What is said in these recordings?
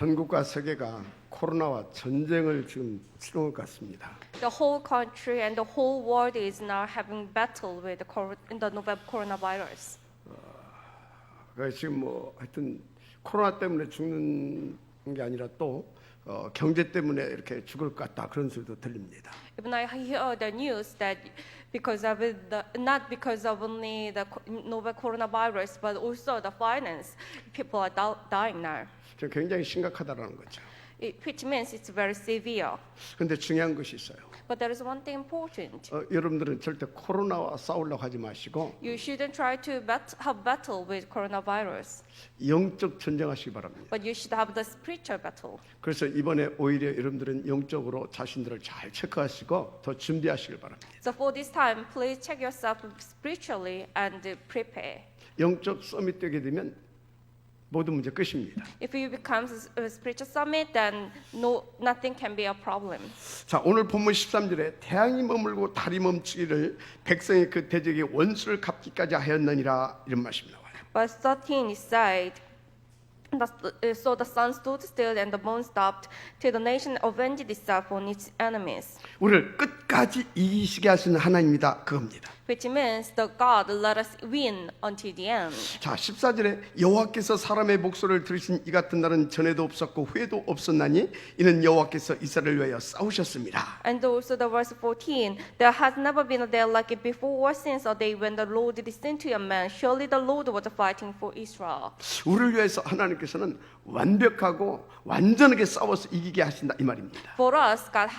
전국과 세계가 코로나와 전쟁을 지금 치르는 것 같습니다. The whole country and the whole world is now having battle with the novel coronavirus. 지금 뭐 하여튼 코로나 때문에 죽는 게 아니라 또 경제 때문에 이렇게 죽을 것 같다 그런 소리도 들립니다. Even I hear the news that because of not because of only the novel coronavirus, but also the finance, people are dying now. 지금 굉장히 심각하다라는 거죠. Which means it's very severe. 그런데 중요한 것이 있어요. But there is one thing important. 여러분들은 절대 코로나와 싸우려고 하지 마시고 You shouldn't try to have battle with coronavirus, 영적 전쟁하시기 바랍니다. but you should have the spiritual battle. 그래서 이번에 오히려 여러분들은 영적으로 자신들을 잘 체크하시고 더 준비하시길 바랍니다. So for this time, please check yourself spiritually and prepare. 영적 서밋 되게 되면 모든 문제 끝입니다. If you become a spiritual summit, then nothing can be a problem. 자, 오늘 본문 13절에 태양이 머물고 달이 멈추기를 백성의 그 대적의 원수를 갚기까지 하였느니라 이런 말씀이 나와요. Verse 13 is said, so the sun stood still and the moon stopped till the nation avenged itself on its enemies. 우리를 끝까지 이기시게 하시는 하나님이다 그겁니다. Which means the God let us win until the end. 자, 14절에 여호와께서 사람의 목소리를 들으신 이 같은 날은 전에도 없었고 후에도 없었나니 이는 여호와께서 이스라엘을 위하여 싸우셨습니다. And also the verse 14, there has never been a day like it before or since a day when the Lord listened to a man. Surely the Lord was fighting for Israel. 우리를 위해서 하나님께서는 완벽하고 완전하게 싸워서 이기게 하신다 이 말입니다. For us, God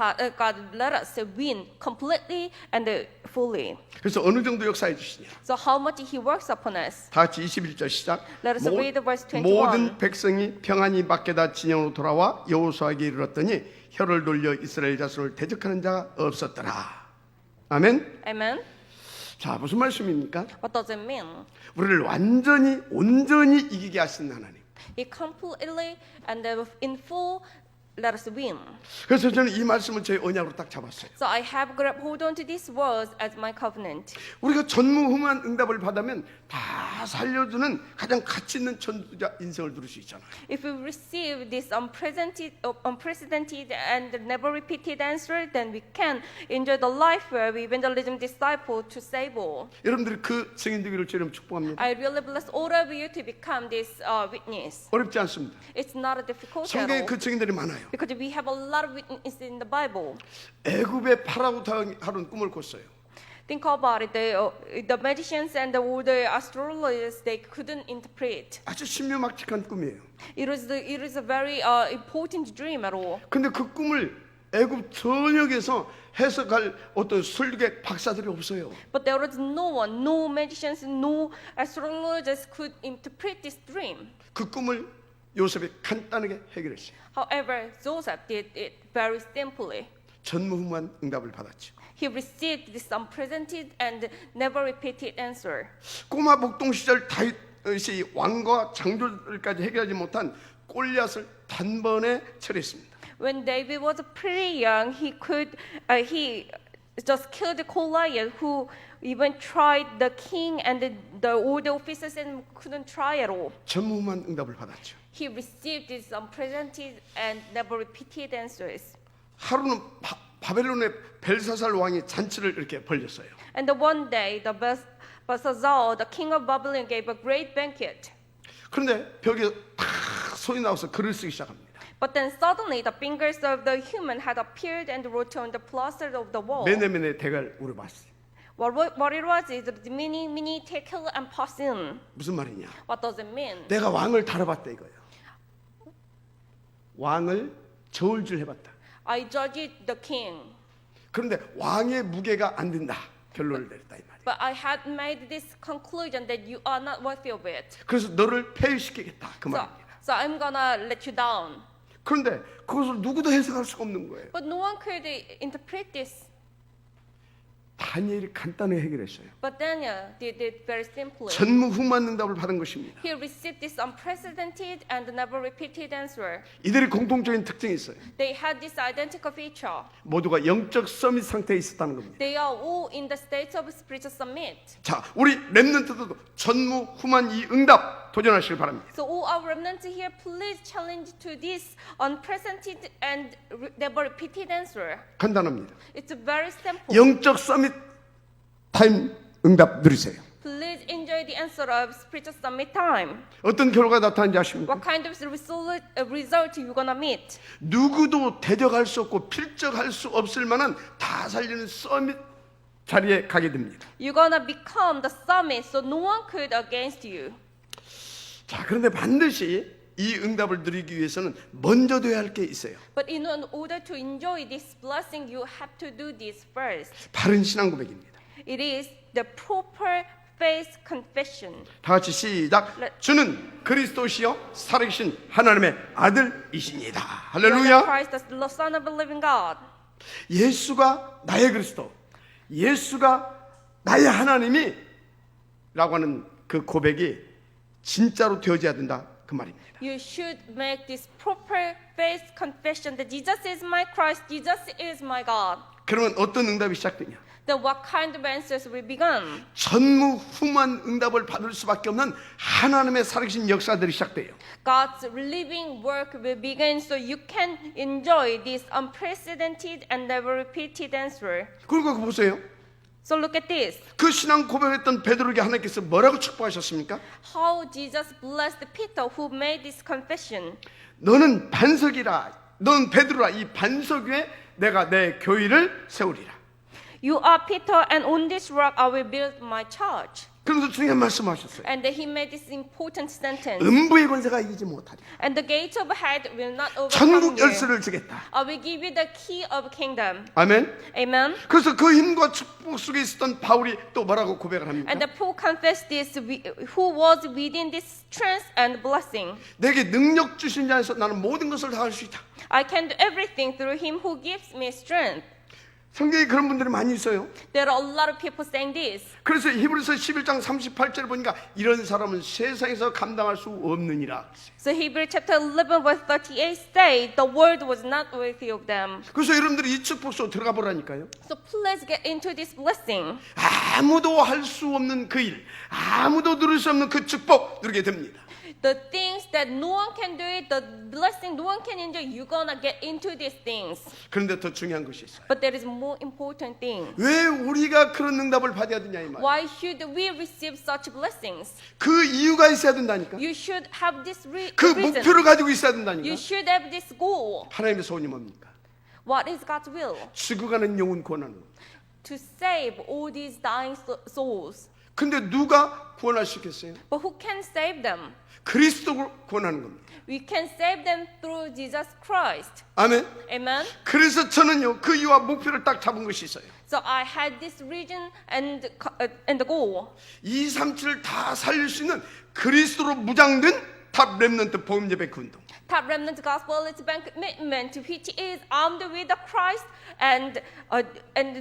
let us win completely and fully. 그래서 어느 정도 역사해 주시냐? So how much He works upon us? 다 같이 21절 시작. Let us read verse 21. 모든 백성이 평안히 밖에다 진영으로 돌아와 여호수아에게 이르렀더니 혀를 돌려 이스라엘 자손을 대적하는 자가 없었더라. 아멘. Amen. 자, 무슨 말씀입니까? What does it mean? 우리를 완전히 온전히 이기게 하시는 하나님. He completely and in full let us win. 그래서 저는 이 말씀을 제 언약으로 딱 잡았어요. So I have grabbed hold on to these words as my covenant. 우리가 전무후무한 응답을 받으면 다 살려주는 가장 가치 있는 전도자 인생을 누릴 수 있잖아요. If we receive this unprecedented and never repeated answer, then we can enjoy the life where we evangelism disciple to save all. 여러분들이 그 증인 되기를 주님 축복합니다. I really bless all of you to become this witness. 어렵지 않습니다. It's not a difficult at 성경에 all. 그 증인들이 많아요. Because we have a lot of witnesses in the Bible. 애굽의 파라오 하루는 꿈을 꿨어요. Think about it. The magicians and all the astrologers, they couldn't interpret. 아주 신묘막측한 꿈이에요. It was a very important dream at all. 근데 그 꿈을 애굽 전역에서 해석할 어떤 설계 박사들이 없어요. But there was no one, no magicians, no astrologers could interpret this dream. 그 꿈을 요셉이 간단하게 해결했어요. However, Joseph did it very simply. 전무후무한 응답을 받았죠. He received this unprecedented and never repeated answer. 꼬마 목동 시절 다윗이 왕과 장조들까지 해결하지 못한 골리앗을 단번에 처리했습니다. When David was pretty young, he just killed Goliath, who even tried the king and all the officers and couldn't try at all. 전무후무한 응답을 받았죠. He received these unprecedented and never repeated answers. 하루는 바벨론의 벨사살 왕이 잔치를 이렇게 벌렸어요. And one day, Belshazzar, the king of Babylon, gave a great banquet. 그런데 벽에 탁 손이 나와서 글을 쓰기 시작합니다. But then suddenly, the fingers of the human had appeared and wrote on the plaster of the wall. 메네멘의 대가를 물어봤어요. What it was is the mini tekel and pasin. 무슨 말이냐? What does it mean? 내가 왕을 다뤄봤다 이거예요. 왕을 저울질 해봤다. I judged the king, 그런데 왕의 무게가 안 된다. 결론을 내렸다 이 말이에요. but I had made this conclusion that you are not worthy of it. 그래서 너를 폐위시키겠다 그 말입니다. So I'm gonna let you down. 그런데 그것을 누구도 해석할 수가 없는 거예요. But no one could interpret this. 다니엘이 간단하게 해결했어요. But Daniel did it very simply. 전무후무한 응답을 받은 것입니다. He received this unprecedented and never repeated answer. 이들의 공통적인 특징이 있어요. They had this identical feature. 모두가 영적 서밋 상태에 있었다는 겁니다. They are all in the state of spiritual summit. 자, 우리 렘넌트들도 전무후무한 이 응답 도전하시길 바랍니다. So all our remnants here, please challenge to this unprecedented and never repeated answer. 간단합니다. It's very simple. 영적 서밋 타임 응답 누리세요. Please enjoy the answer of spiritual summit time. 어떤 결과가 나타나는지 아십니까? What kind of result you gonna meet? 누구도 대적할 수 없고 필적할 수 없을 만한 다 살리는 서밋 자리에 가게 됩니다. You're gonna become the summit, so no one could against you. 자, 그런데 반드시 이 응답을 누리기 위해서는 먼저 돼야 할 게 있어요. But in order to enjoy this blessing, you have to do this first. 바른 신앙 고백입니다. It is the proper faith confession. 다 같이 시작. 주는 그리스도시요 살아계신 하나님의 아들이십니다. You are 할렐루야. Christ, the Son of the living God. 예수가 나의 그리스도, 예수가 나의 하나님이 라고 하는 그 고백이 진짜로 되어져야 된다 그 말입니다. You should make this proper faith confession that Jesus is my Christ, Jesus is my God. 그러면 어떤 응답이 시작되냐? Then what kind of answers will begin? 전무후무한 응답을 받을 수밖에 없는 하나님의 살아계신 역사들이 시작돼요. God's living work will begin, so you can enjoy this unprecedented and never repeated answer. 그리고 보세요. So look at this. 그 신앙 고백했던 베드로에게 하나님께서 뭐라고 축복하셨습니까? How Jesus blessed Peter who made this confession. 너는 반석이라, 넌 베드로라. 이 반석 위에 내가 내 교회를 세우리라. You are Peter, and on this rock I will build my church. 그러면서 중요한 말씀하셨어요. And then he made this important sentence. 음부의 권세가 이기지 못하리라. And the gate of hell will not overcome 천국 you. 열쇠를 주겠다. I will give you the key of kingdom. 아멘. Amen. 그래서 그 힘과 축복 속에 있었던 바울이 또 뭐라고 고백을 합니까? And the Paul confessed this, who was within this strength and blessing. 내게 능력 주신 자에서 나는 모든 것을 다 할 수 있다. I can do everything through him who gives me strength. 성경에 그런 분들이 많이 있어요. There are a lot of people saying this. 그래서 히브리서 11장 38절 보니까 이런 사람은 세상에서 감당할 수 없느니라. So Hebrew chapter 11 verse 38 say the word was not worthy of them. 그래서 여러분들이 이 축복 속 들어가 보라니까요. So please get into this blessing. 아무도 할 수 없는 그 일, 아무도 누릴 수 없는 그 축복 누리게 됩니다. The things that no one can do it, the blessing no one can enjoy, you're gonna get into these things. 그런데 더 중요한 것이 있어요. But there is more important thing. 왜 우리가 그런 응답을 받아야 되냐 이 말. Why should we receive such blessings? 그 이유가 있어야 된다니까. You should have this 그 reason. 목표를 가지고 있어야 You 된다니까. should have this goal. 하나님의 소원이 뭡니까? What is God's will? 죽어가는 영혼 구원하는 것. To save all these dying souls. 근데 누가 구원할 수 있겠어요? But who can save them? 그리스도를 구원하는 겁니다. We can save them through Jesus Christ. 아멘. Amen. 그래서 저는요 그 이유와 목표를 딱 잡은 것이 있어요. So I had this reason and the goal. 237을 다 살릴 수 있는 그리스도로 무장된 탑 렘넌트 복음 예배 그 운동. Top Remnant Gospel is bank commitment, which is armed with the Christ and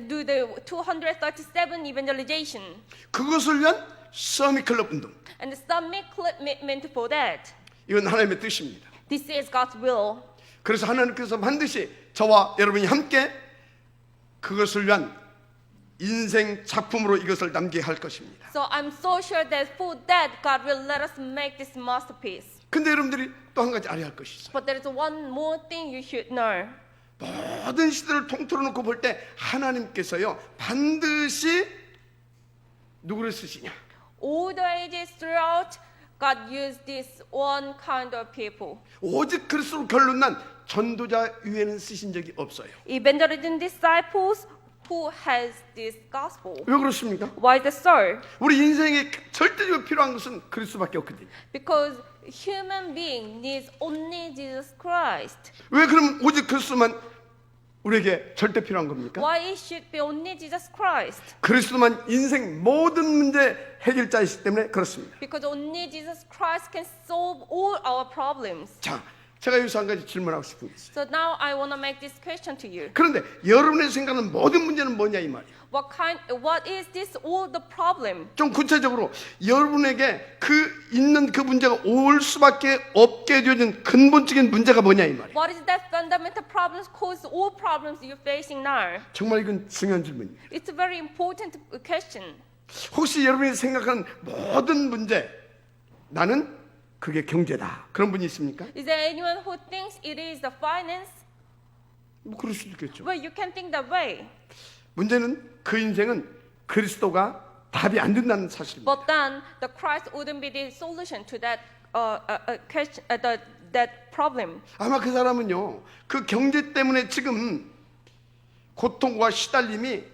do the 237 evangelization. 그것을 위한 서밋 클럽 운동. And submit commitment for that. 이건 하나님의 뜻입니다. This is God's will. 그래서 하나님께서 반드시 저와 여러분이 함께 그것을 위한 인생 작품으로 이것을 남게 할 것입니다. So I'm so sure that for that God will let us make this masterpiece. 근데 여러분들이 또 한 가지 알아야 할 것이 있어요. But there is one more thing you should know. 모든 시대를 통틀어 놓고 볼 때 하나님께서요 반드시 누구를 쓰시냐? All the ages throughout, God used this one kind of people. 오직 그리스도로 결론난 전도자 위에는 쓰신 적이 없어요. Evangelism disciples who has this gospel. 왜 그렇습니까? Why is that so? 우리 인생에 절대적으로 필요한 것은 그리스도밖에 없거든요. Because human being needs only Jesus Christ. 왜 그럼 오직 그리스도만 우리에게 절대 필요한 겁니까? Why it should be only Jesus Christ? 그리스도만 인생 모든 문제 해결자이기 때문에 그렇습니다. Because only Jesus Christ can solve all our problems. 자, 제가 여기서 한 가지 질문하고 싶은 게 있어요. So now I want to make this question to you. 그런데 여러분의 생각하는 모든 문제는 뭐냐 이 말이에요. What is this all the problem? 좀 구체적으로 여러분에게 있는 그 문제가 올 수밖에 없게 되어진 근본적인 문제가 뭐냐 이 말이에요. What is that fundamental problems cause all problems you're facing now? 정말 이건 중요한 질문이에요. It's a very important question. 혹시 여러분이 생각하는 모든 문제 나는 그게 경제다. 그런 분이 있습니까? Is there anyone who thinks it is the finance? 뭐 그럴 수도 있겠죠. Well, you can think that way. 문제는 그 인생은 그리스도가 답이 안 된다는 사실입니다. But then the Christ wouldn't be the solution to that question, that problem. 아마 그 사람은요, 그 경제 때문에 지금 고통과 시달림이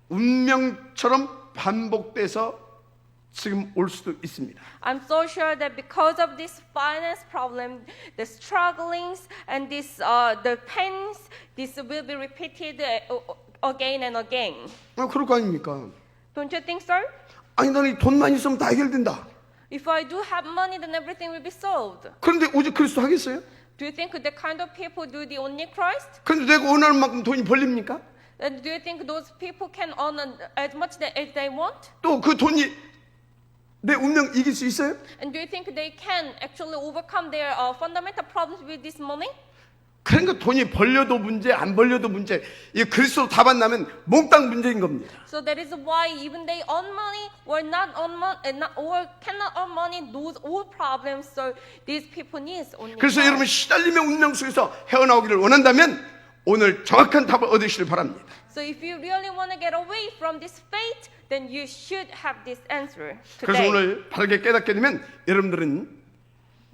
운명처럼 반복돼서 지금 올 수도 있습니다. I'm so sure that because of this finance problem, the strugglings and the pains, this will be repeated again and again. 그럴 거 아닙니까? Don't you think so? 아니 나는 돈만 있으면 다 해결된다. If I do have money, then everything will be solved. 그런데 오직 그리스도 하겠어요? Do you think the kind of people do the only Christ? 그런데 내가 원하는 만큼 돈이 벌립니까? And do you think those people can earn as much as they want? 또 그 돈이 내 운명 이길 수 있어요? And do you think they can actually overcome their fundamental problems with this money? 그러니까 돈이 벌려도 문제, 안 벌려도 문제. 이 그리스도 답 안 나면 몽땅 문제인 겁니다. So that is why even they earn money or not earn money, or cannot earn money, those all problems. So these people need only. 그래서 God. 여러분 시달림의 운명 속에서 헤어나오기를 원한다면 오늘 정확한 답을 얻으시길 바랍니다. So if you really want to get away from this fate, then you should have this answer 그래서 today. 오늘 바르게 깨닫게 되면 여러분들은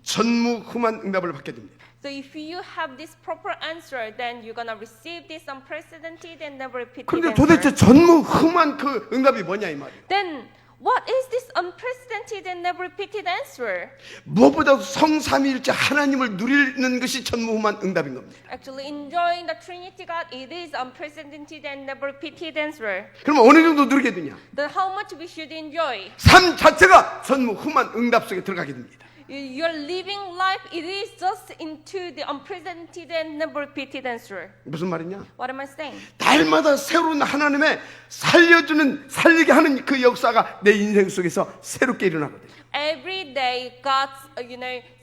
전무후무한 응답을 받게 됩니다. So if you have this proper answer, then you're gonna receive this unprecedented and never repeated 그런데 answer. 도대체 전무후무한 그 응답이 뭐냐 이 말이에요. Then what is this unprecedented and never repeated answer? 무엇보다도 성삼위일체 하나님을 누리는 것이 전무후무한 응답인 겁니다. Actually, enjoying the Trinity God, it is unprecedented and never repeated answer. 그러면 어느 정도 누리게 되냐? Then how much we should enjoy? 삶 자체가 전무후무한 응답 속에 들어가게 됩니다. Your living life, it is just into the unprecedented and never repeated answer. 무슨 말이냐? What am I saying? 날마다 새로운 하나님의 살리게 하는 그 역사가 내 인생 속에서 새롭게 일어나거든요. Every day, God's,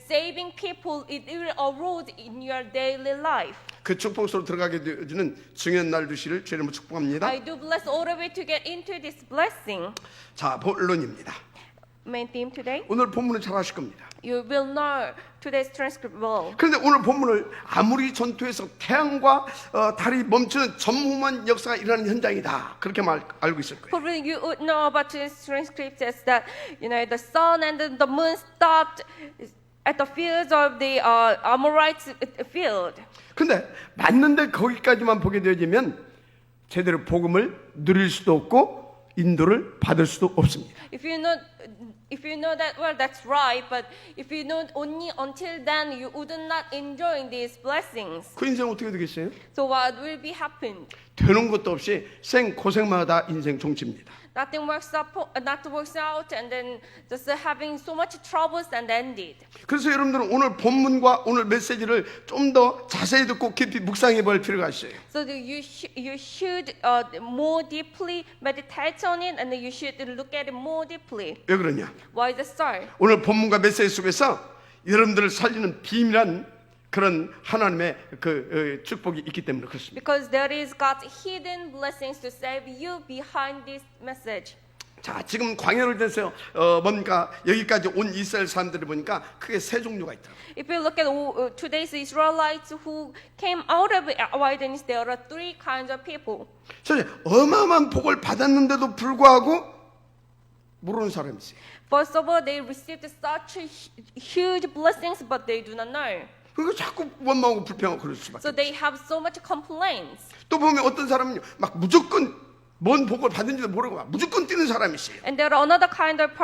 saving people, it will arise in your daily life. 그 축복 속으로 들어가게 되어지는 중요한 날 되시를 주님으로 축복합니다. I do bless all of you to get into this blessing. 자, 본론입니다. Main theme today. 오늘 본문을 잘 아실 겁니다. You will know today's transcript well. 그런데 오늘 본문을 아무리 전투에서 태양과 달이 멈추는 전무후무한 역사가 일어나는 현장이다. 그렇게 알고 있을 거예요. Probably you would know about today's transcript as that the sun and the moon stopped at the fields of the Amorites field. 근데 맞는데 거기까지만 보게 되어지면 제대로 복음을 누릴 수도 없고 인도를 받을 수도 없습니다. If you know that, well, that's right. But if you know only until then, you would not enjoy these blessings. 그 인생 어떻게 되겠어요? So what will be happen? 되는 것도 없이 생 고생마다 인생 종치입니다. Nothing works out, and then just having so much troubles and ended. 그래서 여러분들은 오늘 본문과 오늘 메시지를 좀 더 자세히 듣고 깊이 묵상해 볼 필요가 있어요. So you should more deeply meditate on it, and you should look at it more deeply. 왜 그러냐? Why is it so? 오늘 본문과 메시지 속에서 여러분들을 살리는 비밀한 그런 하나님의 그 축복이 있기 때문에 그렇습니다. Because there is God's hidden blessings to save you behind this message. 자, 지금 광야를 대해서 뭔가 여기까지 온 이스라엘 사람들을 보니까 크게 세 종류가 있더라고요. If you look at today's Israelites who came out of wilderness, there are three kinds of people. 그래서 어마어마한 복을 받았는데도 불구하고 모르는 사람이 있어요. First of all, they received such huge blessings, but they do not know. 그러니까 자꾸 원망하고 불평하고 그럴 수밖에. So they have so much complaints. 또 보면 어떤 사람은 막 무조건 뭔 복을 받은지도 모르고 막 무조건 뛰는 사람이 있어요. And there are another kind of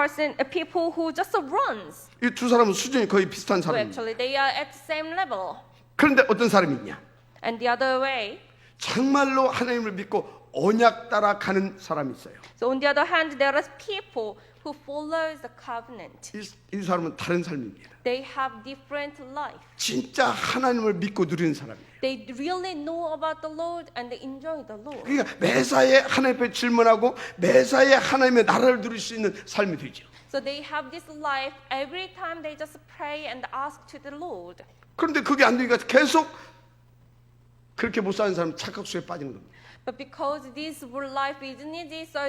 people who just runs. 이 두 사람은 수준이 거의 비슷한 So 사람입니다. actually, they are at the same level. 그런데 어떤 사람이 있냐? And the other way. 정말로 하나님을 믿고 언약 따라 가는 사람이 있어요. So on the other hand, there are people who follows the covenant. 이 사람은 다른 삶입니다. They have different life. 진짜 하나님을 믿고 누리는 사람이에요. They really know about the Lord and they enjoy the Lord. 그러니까 매사에 하나님 앞에 질문하고 매사에 하나님의 나라를 누릴 수 있는 삶이 되죠. So they have this life every time they just pray and ask to the Lord. 그런데 그게 안 되니까 계속 그렇게 못 사는 사람 착각수에 빠지는 겁니다. But because this life isn't easy, so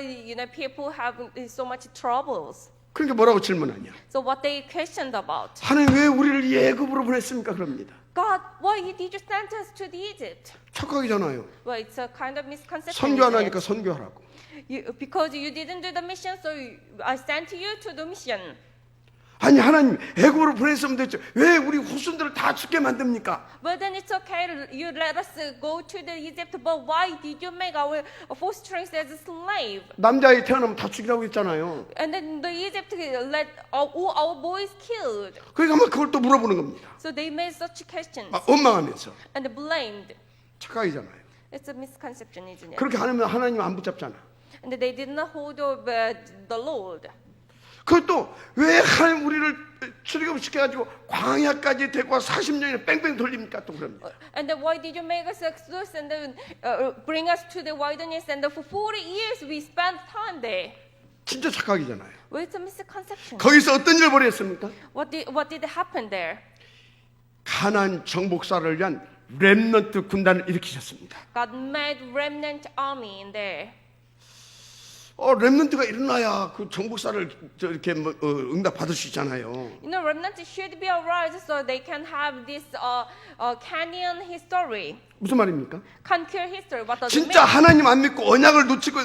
people have so much troubles. 그러니까 뭐라고 질문하냐? So what they questioned about? 하나님 왜 우리를 이 애굽으로 보냈습니까? 그럽니다. God, why did you send us to the Egypt? 착각이잖아요. Well, it's a kind of misconception. 선교 안 하니까 선교하라고. Because you didn't do the mission, so I sent you to the mission. 아니 하나님 애굽으로 보냈으면 됐죠. 왜 우리 후손들을 다 죽게 만듭니까? But then it's okay. You let us go to the Egypt. But why did you make our four-strings as a slave? 남자애 태어나면 다 죽이라고 했잖아요. And then the Egypt let all our boys killed. 그러니까 막 그걸 또 물어보는 겁니다. So they made such questions 막 원망하면서. and blamed. 착각이잖아요. It's a misconception, isn't it? 그렇게 하면 하나님 안 붙잡잖아. And they did not hold of the Lord. 그것도 왜 하나님 우리를 출애굽시켜가지고 광야까지 데리고 와 40년이나 뺑뺑 돌립니까? 또 그럽니다. And then why did you make us exodus and then bring us to the wilderness? And then for 40 years we spent time there. 진짜 착각이잖아요. Well, it's a misconception. 거기서 어떤 일을 벌였습니까? What did happen there? 가나안 정복사를 위한 렘넌트 군단을 일으키셨습니다. God made remnant army in there. 렘넌트가 일어나야 그 정복사를 이렇게 응답 받을 수 있잖아요. You know, remnant should be arise so they can have this Canaan history, 무슨 말입니까? conquer history. What does it 진짜 mean? 하나님 안 믿고 언약을 놓치고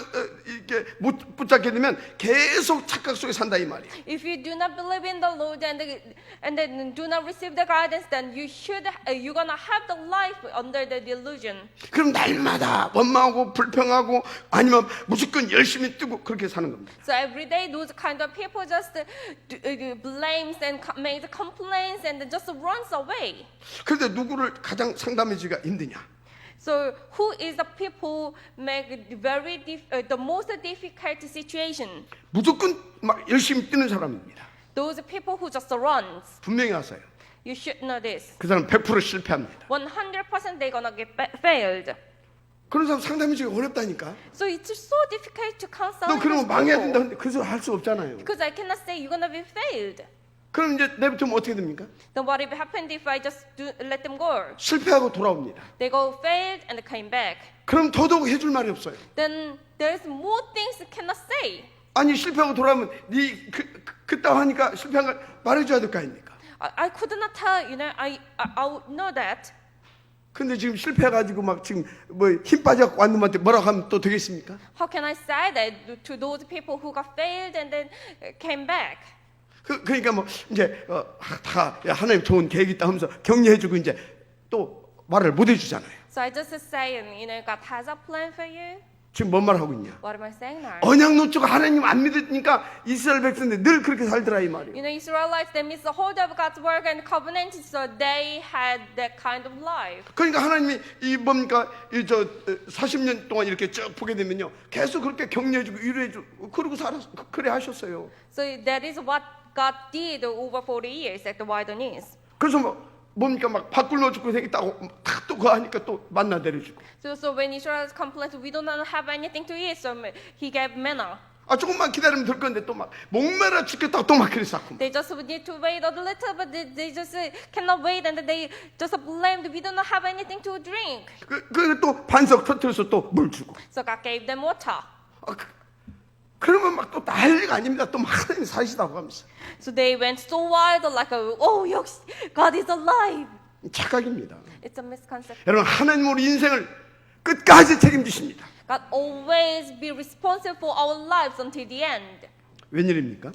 이렇게 못 붙잡게 되면 계속 착각 속에 산다 이 말이에요. If you do not believe in the Lord and then do not receive the guidance, then you're gonna have the life under the delusion. 그럼 날마다 원망하고 불평하고 아니면 무조건 열심히 뛰고 그렇게 사는 겁니다. So every day, those kind of people just blames and make complaints and just runs away. 그런데 누구를 가장 상담해주기가 힘드냐? So who is the people make the most difficult situation? 무조건 막 열심히 뛰는 사람입니다. Those people who just runs. 분명히 아세요. You should know this. 그 사람 100% 실패합니다. 100% they're gonna get failed. 그런 사람 상담해주기가 어렵다니까. So it's so difficult to counsel 너 those 그러면 망해야 된다. people. 근데 그래서 할 수 없잖아요. Because I cannot say you're gonna be failed. 그럼 이제 내버리면 어떻게 됩니까? Then what if happened if I just let them go? 실패하고 돌아옵니다. They go failed and came back. 그럼 더더욱 해줄 말이 없어요. Then there's more things I cannot say. 아니 실패하고 돌아오면 네 그따 하니까 실패한 걸 말해줘야 될 거 아닙니까? I could not tell, you know, I would know that. 근데 지금 실패해가지고 막 지금 뭐 힘 빠져갖고 왔는 분한테 뭐라고 하면 또 되겠습니까? How can I say that to those people who got failed and then came back? 그러니까 뭐 이제 다 하나님 좋은 계획이 있다 하면서 격려해주고 이제 또 말을 못 해주잖아요. So I just say, you know, God has a plan for you. 지금 뭔 말 하고 있냐? What am I saying now? 언약 놓치고 하나님 안 믿으니까 이스라엘 백성들 늘 그렇게 살더라 이 말이에요. You know, Israelites, they missed the hold of God's work and covenant, so they had that kind of life. 그러니까 하나님이 이 뭡니까 이 40년 동안 이렇게 쭉 보게 되면요 계속 그렇게 격려해주고 위로해주고 그러고 그래 하셨어요. So that is what God did over 40 years at the wilderness. 그래서 뭡니까 막 밥 굶어 죽고 생겼다고 또 그거 하니까 또 만나 내려주고. So when Israel complained, we do not have anything to eat, so He gave manna. 조금만 기다리면 될 건데 또 막 목매라 죽겠다고 또 막 그랬었고. They just need to wait a little, but they just cannot wait, and they just blamed. We do not have anything to drink. 또 반석 터뜨려서 또 물 주고. So God gave them water. 그러면 막 또 난리가 아닙니다. 또 막 하나님 사시다고 하면서. So they went so wild, like, oh, 역시 God is alive. 착각입니다. It's a misconception. 여러분 하나님 우리 인생을 끝까지 책임지십니다. God always be responsible for our lives until the end. 웬일입니까?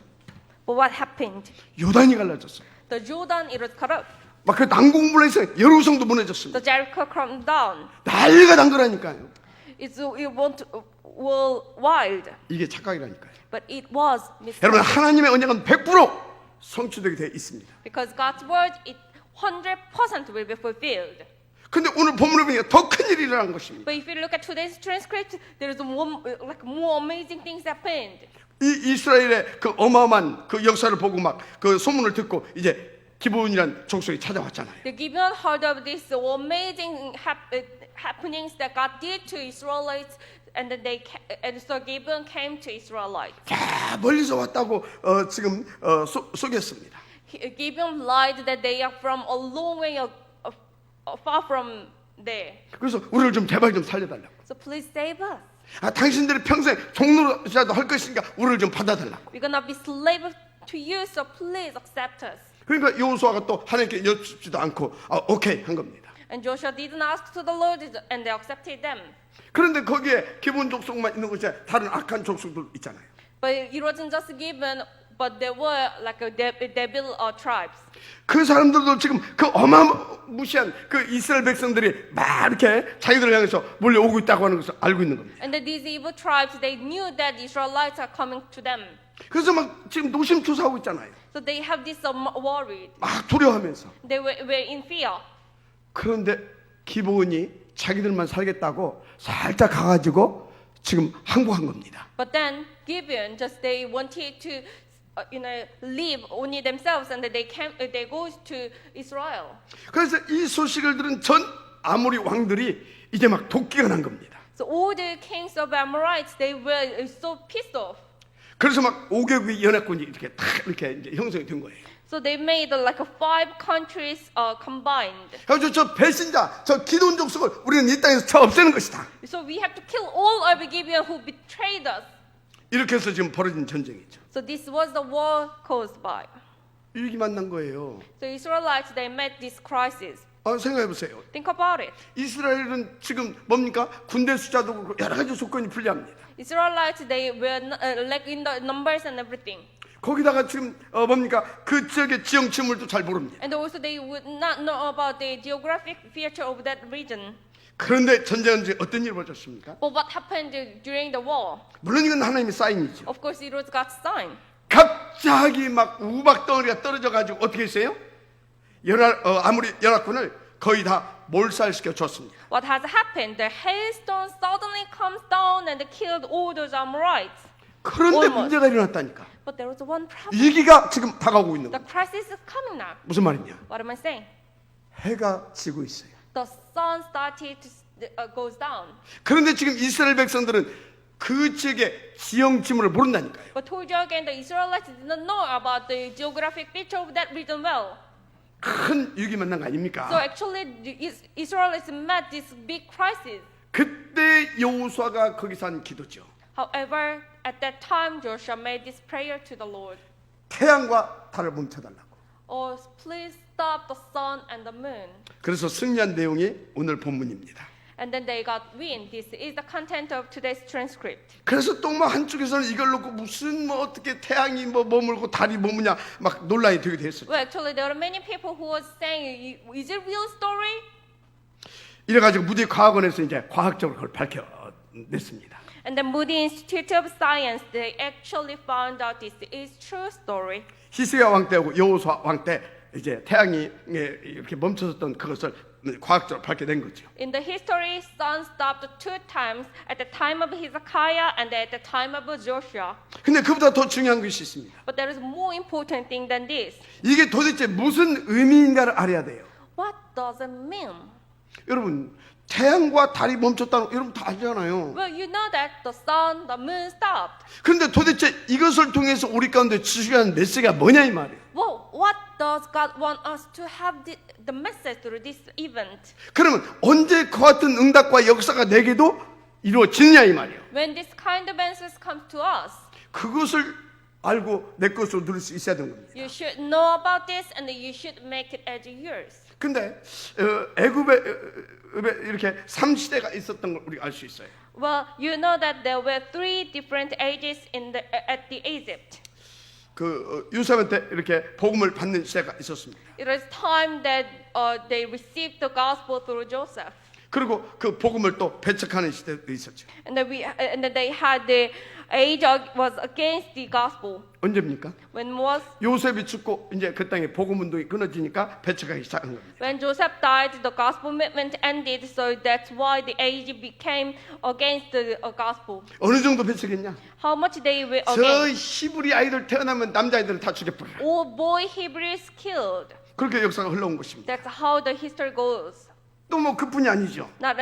But what happened? 요단이 갈라졌어요. The Jordan, it was cut up. 막 그 난공불에서 여루성도 무너졌습니다. The Jericho came down. 난리가 난 거라니까요. It were wild, 이게 착각이라니까요. but it was 여러분 misconception. 하나님의 언약은 100% 성취되게 되어 있습니다. Because God's word, it 100% will be fulfilled. 근데 오늘 본문을 보니까 더 큰 일이 일어난 것입니다. But if you look at today's transcript, there is more amazing things happened. 이 이스라엘의 그 어마어마한 그 역사를 보고 막 그 소문을 듣고 이제 기브온이란 족속이 찾아왔잖아요. The Gibeon heard of this amazing happenings that God did to Israelites, and so Gibeon came to Israelites. 자 멀리서 왔다고 지금 속였습니다. Gibeon lied that they are from a long way far from there. 그래서 우리를 좀 제발 좀 살려달라고. So please save us. 당신들이 평생 종로라도 할 것이니까 우리를 좀 받아달라고. We're gonna be slaves to you, so please accept us. 그러니까 여호수아가 또 하나님께 여쭙지도 않고 오케이 한 겁니다. And Joshua didn't ask to the Lord, and they accepted them. 그런데 거기에 기본 족속만 있는 곳에 다른 악한 족속들 있잖아요. But it wasn't just given, but there were like a devil tribes. 그 사람들도 지금 그 어마무시한 그 이스라엘 백성들이 막 이렇게 자기들을 향해서 몰려오고 있다고 하는 것을 알고 있는 겁니다. And these evil tribes, they knew that Israelites are coming to them. 그래서 막 지금 노심초사하고 있잖아요. So they have this worried. 막 두려워하면서. They were in fear. 그런데 기브온이 자기들만 살겠다고 살짝 가가지고 지금 항복한 겁니다. But then Gibeon just they wanted to, live only themselves, and they go to Israel. 그래서 이 소식을 들은 전 아모리 왕들이 이제 막 도끼가 난 겁니다. So all the kings of Amorites, they were so pissed off. 그래서 막 5개국의 연합군이 이렇게 탁 이렇게 이제 형성이 된 거예요. So they made like 5 countries combined. 그래서 저 배신자, 저 기드온 족속을 우리는 이 땅에서 쳐 없애는 것이다. So we have to kill all of Gibeon who betrayed us. 이렇게 해서 지금 벌어진 전쟁이죠. So this was the war caused by. 위기 만난 거예요. So Israelites, they met this crisis. 생각해 보세요. Think about it. 이스라엘은 지금 뭡니까? 군대 숫자도 그렇고 여러 가지 조건이 불리합니다. Israelites, they were like in the numbers and everything. 거기다가 지금 뭡니까? 그 지역의 지형 지물도 잘 모릅니다. And also they would not know about the geographic feature of that region. 그런데 전쟁은 이제 어떤 일이 벌어졌습니까? But what happened during the war? 물론 이건 하나님의 사인이죠. Of course, it was God's sign. 갑자기 막 우박 덩어리가 떨어져 가지고 어떻게 했어요? 아무리 연합군을 거의 다 몰살시켜 줬습니다. What has happened? The hailstone suddenly comes down and killed all those Amorites. 그런데 Almost. 문제가 일어났다니까. But there was one problem. 위기가 지금 다가오고 있는 The 거예요. crisis is coming now. 무슨 말이냐? What am I saying? 해가 지고 있어요. The sun started to goes down. 그런데 지금 이스라엘 백성들은 그 지역의 지형 지물을 모른다니까요. But told you again, the Israelites did not know about the geographic feature of that region well. 큰 위기 만난 거 So 아닙니까? actually, the Israelites met this big crisis. 그때 여호수아가 거기서 한 기도죠. However, at that time, Joshua made this prayer to the Lord. 태양과 달을 멈춰달라고. Oh, please stop the sun and the moon. 그래서 승리한 내용이 오늘 본문입니다. And then they got win. This is the content of today's transcript. 그래서 또 막 한쪽에서는 이걸 놓고 무슨 뭐 어떻게 태양이 뭐 머물고 달이 머무냐 막 논란이 되기도 했었죠. Well, actually, there are many people who was saying, "Is it real story?" 이래가지고 무디 과학원에서 이제 과학적으로 그걸 밝혀냈습니다. And the Moody Institute of Science, they actually found out this is true story. 히스기야 왕 때하고 여호수아 왕 때 이제 태양이 이렇게 멈춰섰던 그것을 과학적으로 밝혀낸 거죠. In the history, sun stopped 2 times at the time of Hezekiah and at the time of Joshua. 근데 그보다 더 중요한 것이 있습니다. But there is more important thing than this. 이게 도대체 무슨 의미인가를 알아야 돼요. What does it mean? 여러분 태양과 달이 멈췄다는 거 여러분 다 알잖아요. Well, you know that the sun, the moon stopped. 그런데 도대체 이것을 통해서 우리 가운데 주시는 메시지가 뭐냐 이 말이에요. Well, what does God want us to have the message through this event? 그러면 언제 그 같은 응답과 역사가 내게도 이루어지느냐 이 말이에요. When this kind of answers come to us, 그것을 알고 내 것으로 누릴 수 있어야 되는 겁니다. you should know about this and you should make it as yours. 근데 애굽에 이렇게 3시대가 있었던 걸 우리가 알 수 있어요. Well, you know that there were 3 different ages at the Egypt. 그 요셉한테 이렇게 복음을 받는 시대가 있었습니다. It was time that they received the gospel through Joseph. 그리고 그 복음을 또 배척하는 시대도 있었죠. And then they had the age was against the gospel. 언제입니까? When was 요셉이 죽고 이제 그 땅에 복음 운동이 끊어지니까 배척하기 시작한 겁니다. when Joseph died, the gospel movement ended. So that's why the age became against the gospel. 어느 정도 배척했냐? How much they were 저 against? 히브리 아이들 태어나면 남자아이들은 다 죽여버려. All boy Hebrews killed. 그렇게 역사가 흘러온 것입니다. That's how the history goes. 또 뭐 그뿐이 아니죠. Not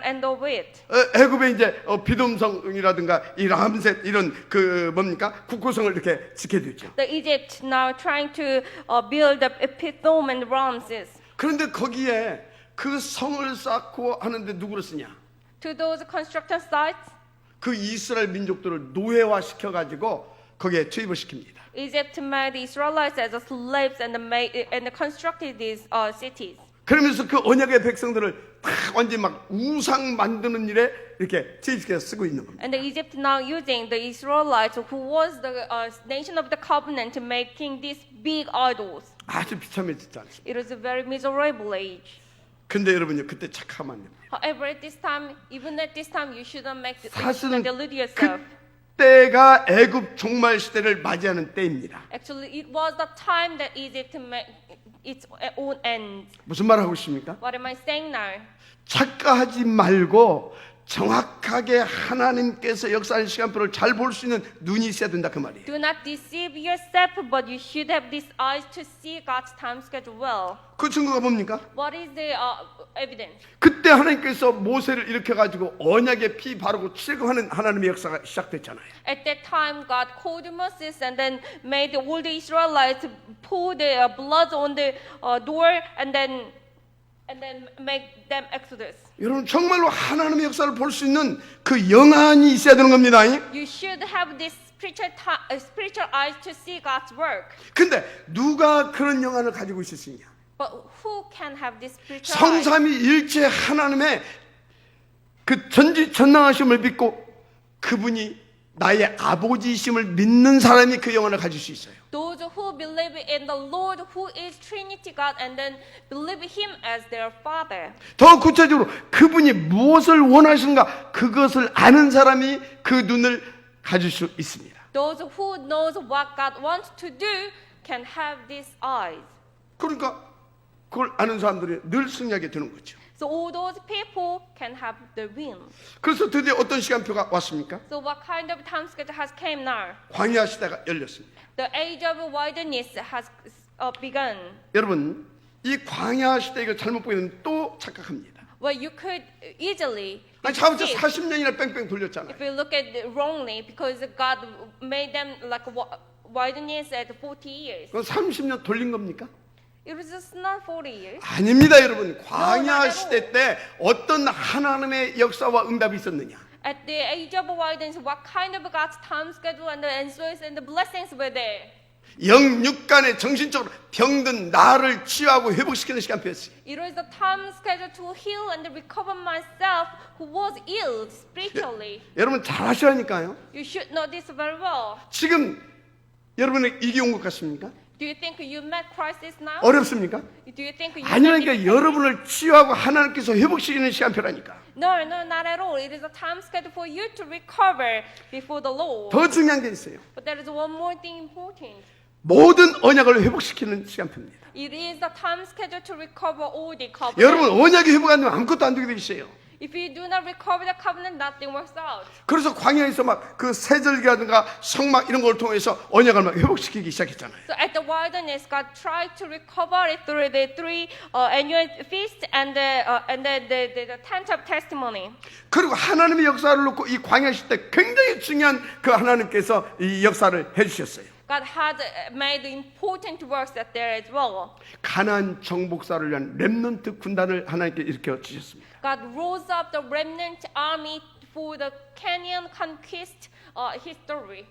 end of it. 애굽에 이제 비돔성이라든가 이 람셋 이런 그 뭡니까 국고성을 이렇게 지켜야 되죠. The Egypt now trying to build up Pithom and Ramses. 그런데 거기에 그 성을 쌓고 하는데 누구를 쓰냐? To those construction sites, 그 이스라엘 민족들을 노예화 시켜가지고 거기에 투입을 시킵니다. Egypt made the Israelites as slaves and constructed these cities. 그러면서 그 언약의 백성들을 다 완전히 막 우상 만드는 일에 이렇게 재직해서 쓰고 있는 겁니다. And Egypt now using the Israelites, who was the nation of the covenant, making these big idols. 아주 비참해지지 않습니다. It was a very miserable age. 근데 여러분요, 그때 착하면 안 됩니다. However, at this time, even at this time, you shouldn't 사실은 delude yourself. 그때가 애굽 종말 시대를 맞이하는 때입니다. Actually, it was the time that Egypt met its own end. 무슨 말 하고 있습니까? What am I saying now? 착각하지 말고 정확하게 하나님께서 역사하는 시간표를 잘 볼 수 있는 눈이 있어야 된다 그 말이에요. Do not deceive yourself, but you should have these eyes to see God's time schedule well. 그 증거가 뭡니까? What is the evidence? 그때 하나님께서 모세를 일으켜 가지고 언약에 피 바르고 출애굽하는 하나님의 역사가 시작됐잖아요. At that time, God called Moses and then made all the Israelites pour the blood on the door and then make them exodus. 여러분 정말로 하나님의 역사를 볼 수 있는 그 영안이 있어야 되는 겁니다. You should have this spiritual eyes to see God's work. 근데 누가 그런 영안을 가지고 있을 수 있냐? But who can have this spiritual eyes? 성삼위일체 하나님의 그 전지전능하심을 믿고 그분이 나의 아버지이심을 믿는 사람이 그 영안을 가질 수 있어요. Those who believe in the Lord, who is Trinity God, and then believe Him as their Father. 더 구체적으로 그분이 무엇을 원하시는가 그것을 아는 사람이 그 눈을 가질 수 있습니다. Those who knows what God wants to do can have these eyes. 그러니까 그걸 아는 사람들이 늘 승리하게 되는 거죠. So all those people can have the win. 그래서 드디어 어떤 시간표가 왔습니까? So what kind of time schedule has came now? 광야 시대가 열렸습니다. The age of wilderness has begun. 여러분 이 광야 시대 이거 잘못 보면 또 착각합니다. Well, you could easily 아니 자부터 deceive 40년이나 뺑뺑 돌렸잖아요. if you look at it wrongly, because God made them like wilderness at 40 years. 그건 30년 돌린 겁니까? It was just not 40 years. 아닙니다, 여러분. not 광야 at 시대 때 어떤 하나님의 역사와 응답이 있었느냐? At the age of wilderness, what kind of God's time schedule and the answers and the blessings were there? 영육간에 정신적으로 병든 나를 치유하고 회복시키는 시간표였어요. It was the time schedule to heal and recover myself who was ill spiritually. 여러분 잘 아셔야니까요. You should know this very well. 지금 여러분의 이게 온 것 같습니까? Do you think you met crisis now? 어렵습니까? Do you think you 아니라니까 met 여러분을 치유하고 하나님께서 회복시키는 시간표라니까. No, not at all. It is a time schedule for you to recover before the Lord. 더 중요한 게 있어요. But there is one more thing important. 모든 언약을 회복시키는 시간표입니다. It is the time schedule to recover all the covenant. 여러분 언약이 회복 안 되면 아무것도 안 되게 돼 있어요. If you do not recover the covenant, nothing works out. 그래서 광야에서 막 그 세절기라든가 성막 이런 걸 통해서 언약을 막 회복시키기 시작했잖아요. So at the wilderness, God tried to recover it through the three annual feasts and the tent of testimony. 그리고 하나님의 역사를 놓고 이 광야 시대 굉장히 중요한 그 하나님께서 이 역사를 해주셨어요. God had made important works that there as well. 가나안 정복사를 위한 렘넌트 군단을 하나님께 일으켜 주셨습니다. God rose up the remnant army for the Canaan conquest history.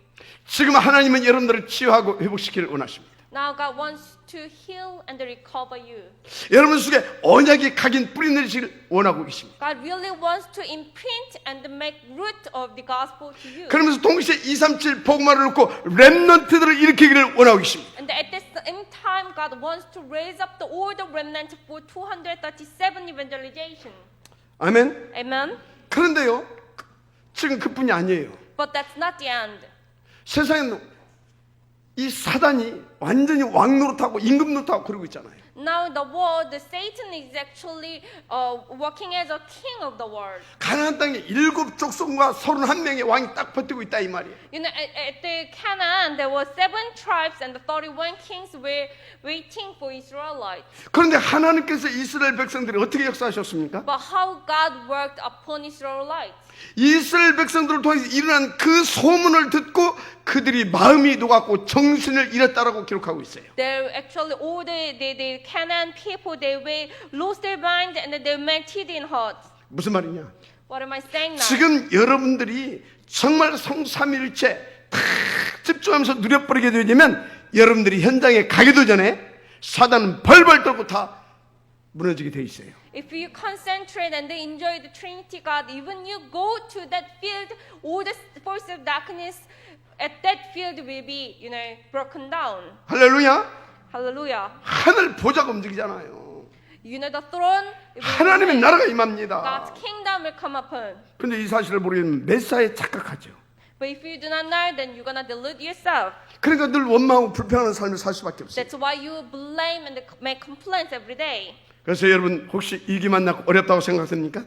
지금 하나님은 여러분들을 치유하고 회복시키기를 원하십니다. Now God wants to heal and recover you. 여러분 속에 언약이 각인 뿌리 내리시기를 원하고 계십니다. God really wants to imprint and make root of the gospel to you. 그러면서 동시에 237 복음화를 놓고 렘넌트들을 일으키기를 원하고 계십니다. And at the same time, God wants to raise up the older remnant for 237 evangelization. 아멘. Amen. 그런데요, 지금 그뿐이 아니에요. But that's not the end. 세상에는 이 사단이 완전히 왕노릇하고 임금노릇하고 그러고 있잖아요. Now in the world, the Satan is actually working as a king of the world. 가나안 땅에 7 족속과 31명의 왕이 딱 버티고 있다 이 말이에요. You know, at the Canaan, there were 7 tribes and the 31 kings were waiting for Israelites. 그런데 하나님께서 이스라엘 백성들이 어떻게 역사하셨습니까? But how God worked upon Israelites? 이스라엘 백성들을 통해서 일어난 그 소문을 듣고 그들이 마음이 녹았고 정신을 잃었다라고 기록하고 있어요. They're actually all the Canaan people, they were lost their mind and they melted in heart. 무슨 말이냐? What am I saying now? 지금 여러분들이 정말 성삼일체 다 집중하면서 누려버리게 되면 여러분들이 현장에 가기도 전에 사단은 벌벌 떨고 다 무너지게 돼 있어요. If you concentrate and enjoy the Trinity God, even you go to that field, all the forces of darkness at that field will be, broken down. 할렐루야. Hallelujah. 하늘 보좌가 움직이잖아요. The throne will 하나님의 move. 나라가 임합니다. God's kingdom will come upon. 그런데 이 사실을 모르면 메사에 착각하죠. But if you do not know, then you're gonna delude yourself. 그러니까 늘 원망하고 불평하는 삶을 살 수밖에 없어요. That's why you blame and make complaints every day. 그래서 여러분 혹시 이기 만나고 어렵다고 생각됩니까?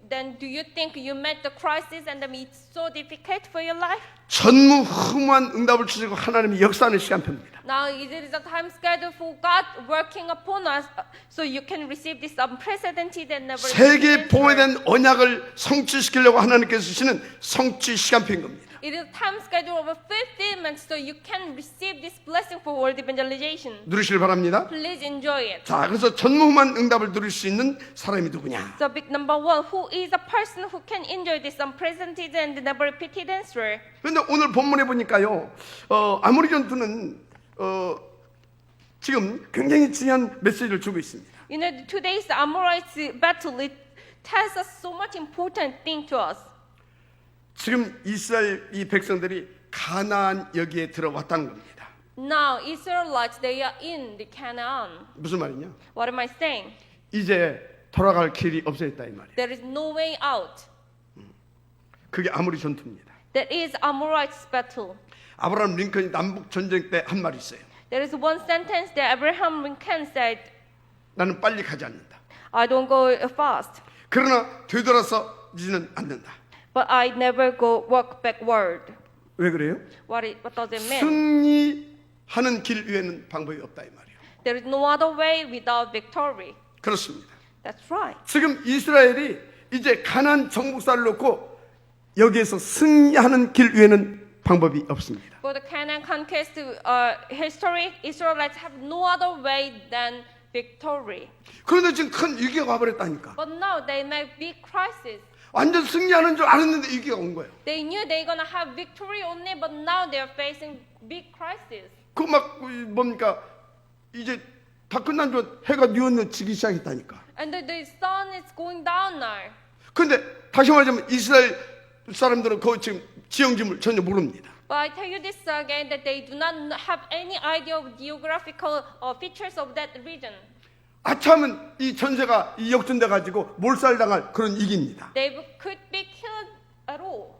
Then do you think you met the crisis and it's so difficult for your life? 전무후무한 응답을 주시고 하나님이 역사하는 시간표입니다. Now it is a time schedule for God working upon us, so you can receive this unprecedented and never. 세계 보호된 언약을 성취시키려고 하나님께서 주시는 성취 시간표인 겁니다. It is time schedule of fulfillment, so you can receive this blessing for world evangelization. 누리시길 바랍니다. Please enjoy it. 자, 그래서 전무후무한 응답을 누릴 수 있는 사람이 누구냐? So big number one, who is a person who can enjoy this unprecedented and never repeated answer? 그런데 오늘 본문에 보니까요, 아모리 전투는 지금 굉장히 중요한 메시지를 주고 있습니다. Today's Amorite battle, it tells us so much important thing to us. 지금 이스라엘 이 백성들이 가나안 여기에 들어왔다는 겁니다. Now Israelites, they are in the Canaan. 무슨 말이냐? What am I saying? 이제 돌아갈 길이 없어졌다 이 말이에요. There is no way out. 그게 아모리 전투입니다. That is Amorites battle. 아브라함 링컨이 남북 전쟁 때 한 말이 있어요. There is one sentence that Abraham Lincoln said, 나는 빨리 가지 않는다. I don't go fast, 그러나 되돌아서지는 않는다. but I never go walk backward. 왜 그래요? What does it mean? 승리하는 길 위에는 방법이 없다 이 말이에요. There is no other way without victory. 그렇습니다. That's right. 지금 이스라엘이 이제 가나안 정복사를 놓고 여기에서 승리하는 길 위에는 방법이 없습니다. For the Canaan conquest history, Israelites have no other way than victory. 그런데 지금 큰 위기가 와버렸다니까. But now they make big crisis. 완전 승리하는 줄 알았는데 위기가 온 거예요. They knew they're gonna have victory only, but now they're facing big crisis. 그 막 뭡니까 이제 다 끝난 줄 해가 뉘었는 지기 시작했다니까. And the sun is going down now. 그런데 다시 말하자면 이스라엘 사람들은 그 지금 지형지물 전혀 모릅니다. But I tell you this again, that they do not have any idea of geographical features of that region. 아차하면 이 전세가 이 역전돼 가지고 몰살당할 그런 위기입니다. They could be killed at all.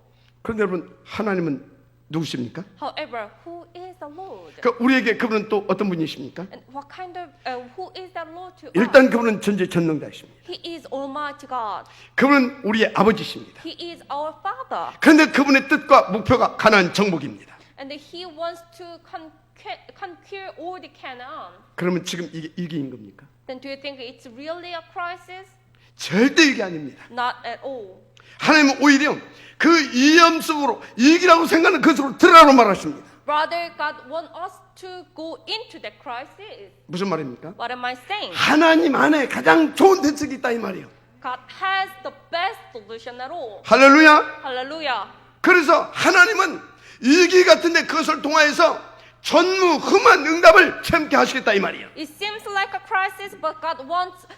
그런데 여러분 하나님은 누구십니까? However, who is the Lord? 그 우리에게 그분은 또 어떤 분이십니까? And what kind of who is the Lord to us? 일단 그분은 전지전능자이십니다. He is Almighty God. 그분은 우리의 아버지십니다. He is our Father, 그런데 그분의 뜻과 목표가 가나안 정복입니다. and He wants to conquer all the Canaan. 그러면 지금 이게 위기인 겁니까? Then do you think it's really a crisis? 절대 위기 아닙니다. Not at all. 하나님은 오히려 그 위험 속으로 위기라고 생각하는 그것으로 들어가라고 말하십니다. Rather, God wants us to go into the crisis. 무슨 말입니까? What am I saying? 하나님 안에 가장 좋은 대책이 있다 이 말이에요. God has the best solution at all. 할렐루야. Hallelujah. 그래서 하나님은 위기 같은데 그것을 통하여서 전무후무한 응답을 참게 하시겠다 이 말이에요. It seems like a crisis, but God wants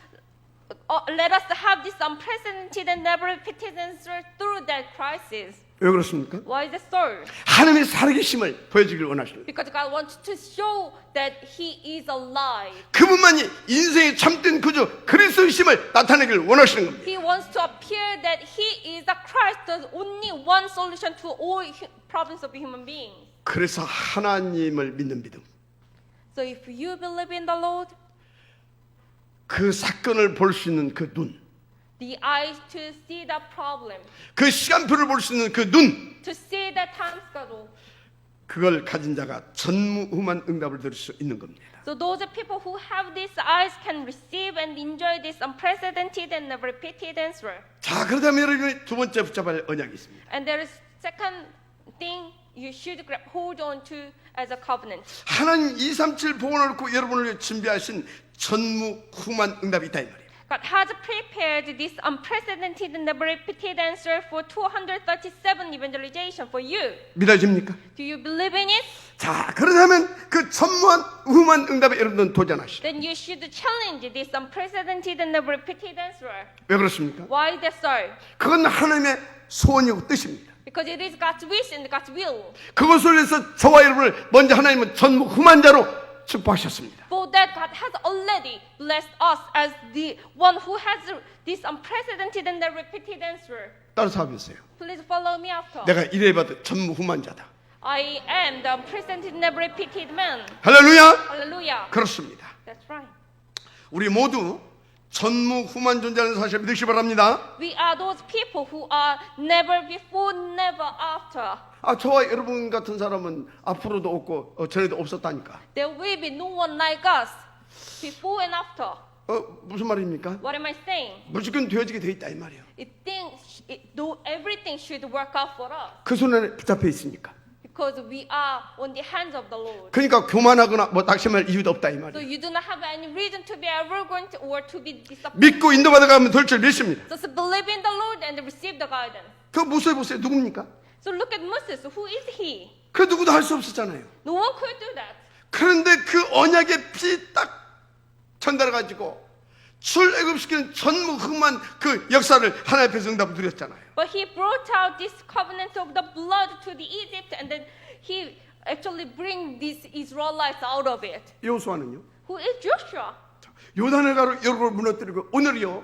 let us have this unprecedented and never repeated answer through that crisis. 왜 그렇습니까? Why is it so? 하나님의 살아계심을 보여주길 원하십니다. Because God wants to show that He is alive. 그분만이 인생의 참된 구주 그리스도이심을 나타내길 원하시는 겁니다. He wants to appear that He is the Christ, the only one solution to all problems of human beings. 그래서 하나님을 믿는 믿음, So if you believe in the Lord, 그 사건을 볼 수 있는 그 눈, the eyes to see the problem, 그 시간표를 볼 수 있는 그 눈, to see the time schedule. 그걸 가진 자가 전무후무한 응답을 들을 수 있는 겁니다. So those people who have these eyes can receive and enjoy this unprecedented and never repeated answer. 자, 그렇다면 여러분이 두 번째 붙잡아야 할 언약이 있습니다. And there is second thing you should hold on to as a covenant. 하나님 237 복원을 놓고 여러분을 위해 준비하신 전무후무한 응답이 있다 이 말이에요. God has prepared this unprecedented, never repeated answer for 237 evangelization for you. 믿어집니까? Do you believe in it? 자, 그러면 그 전무한 후한 응답에 여러분들은 도전하시죠. Then you should challenge this unprecedented and never repeated answer. 왜 그렇습니까? Why is that so? 그건 하나님의 소원이고 뜻입니다. Because it is God's wish and God's will. 그것을 위해서 저와 여러분을 먼저 하나님은 전무 후한 자로 축복하셨습니다. For that God has already blessed us as the one who has this unprecedented and never repeated answer. 따라서 해보세요. Please follow me after. 내가 이래봐도 전무 후한 자다. I am the unprecedented, never repeated man. 할렐루야. Hallelujah. 그렇습니다. That's right. 우리 모두 전무 후만 존재하는 사실을 믿으시기 바랍니다. We are those people who are never before, never after. 저와 여러분 같은 사람은 앞으로도 없고 전에도 없었다니까. There will be no one like us before and after. 무슨 말입니까? What am I saying? 무조건 되어지게 돼 있다 이 말이에요. Everything should work out for us 그 손에 붙잡혀 있으니까. because we are on the hands of the Lord. 그러니까 교만하거나 뭐 낙심할 이유도 없다 이 So 말이에요. you do not have any reason to be arrogant or to be disappointed. 믿고 인도받아 가면 될 줄 믿습니다. Just believe in the Lord and receive the guidance. 그 모습 보세요. 누굽니까? So look at Moses. Who is he? 그 누구도 할 수 없었잖아요. No one could do that. 그런데 그 언약의 피 딱 전달해 가지고 출애굽시키는 전무후만 그 역사를 하나님 앞에서 응답을 드렸잖아요. But he brought out this covenant of the blood to the Egypt, and then he actually bring these Israelites out of it. 여호수아는요. Who is Joshua? 요단을 가로 여러분을 무너뜨리고 오늘이요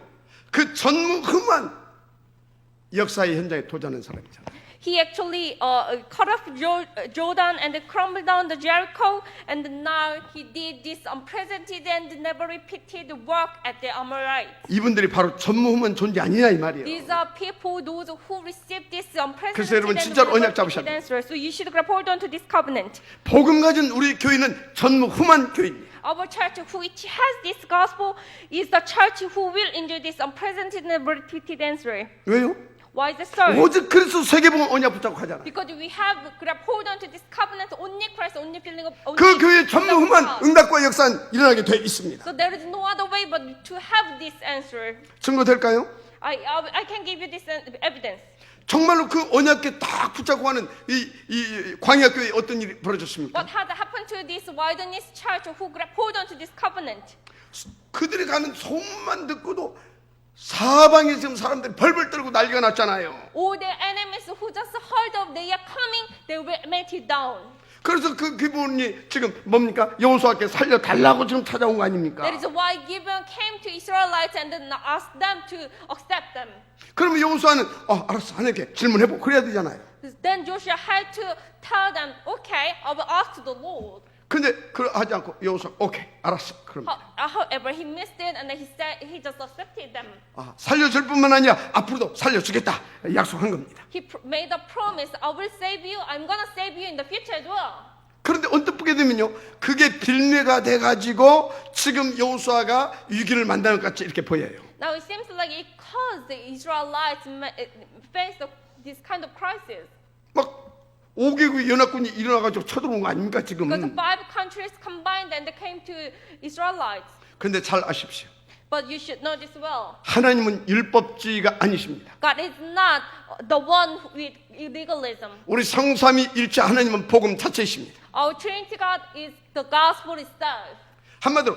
그 전무후만 역사의 현장에 도전한 사람이잖아요. He actually cut off Jordan and crumbled down the Jericho, and now he did this unprecedented and never repeated work at the Amorites. 이분들이 바로 전무후만 존재 아니냐 이 말이에요. These are people, those who received this 그래서 unprecedented 여러분 and 진짜로 never 언약 잡으셔야 repeated answer. So you should grab hold on to this covenant. 복음 가진 우리 교회는 전무후만 교회입니다. Our church, which has this gospel, is the church who will enjoy this unprecedented and never repeated answer. 왜요? Why is that so? 오직 그리스도 세계복음 언약 붙잡고 하잖아요. Because we have grabbed hold on to this covenant, only Christ, only feeling of only 그 교회의 Jesus 전무후만 Christ. 응답과 역사는 일어나게 돼 있습니다. So there is no other way but to have this answer. 증거될까요? I can give you this evidence. 정말로 그 언약계 딱 붙잡고 하는 이 광야교회에 어떤 일이 벌어졌습니까? What had happened to this wilderness church who grabbed hold on to this covenant? 그들이 가는 소문만 듣고도 사방에 지금 사람들이 벌벌 떨고 난리가 났잖아요. All the enemies who just heard of they are coming, they were melted down. 그래서 그 기분이 지금 뭡니까? 여호수아께 살려달라고 지금 찾아온 거 아닙니까? That is why Gibeon came to Israelites and then asked them to accept them. 그러면 여호수아는 알았어 하나님께 질문해보고 그래야 되잖아요. Then Joshua had to tell them, okay, I will ask the Lord. 근데 그걸 하지 않고 여호수아 오케이 알았어 그럼 However, he missed it and he said he just accepted them. 살려줄 뿐만 아니라 앞으로도 살려주겠다 약속한 겁니다. He made a promise, I will save you, I'm gonna save you in the future as well. 그런데 언뜻 보게 되면요 그게 빌미가 돼가지고 지금 여호수아가 위기를 만나는 것 같이 이렇게 보여요. Now it seems like it caused the Israelites face this kind of crisis. 막 5개국의 연합군이 일어나가지고 쳐들어온 거 아닙니까 지금? Because the 5 countries combined and they came to Israelites. 근데 잘 아십시오. But you should know this well. 하나님은 율법주의가 아니십니다. God is not the one with illegalism. 우리 성삼위일체 하나님은 복음 자체이십니다. Our Trinity God is the gospel itself. 한마디로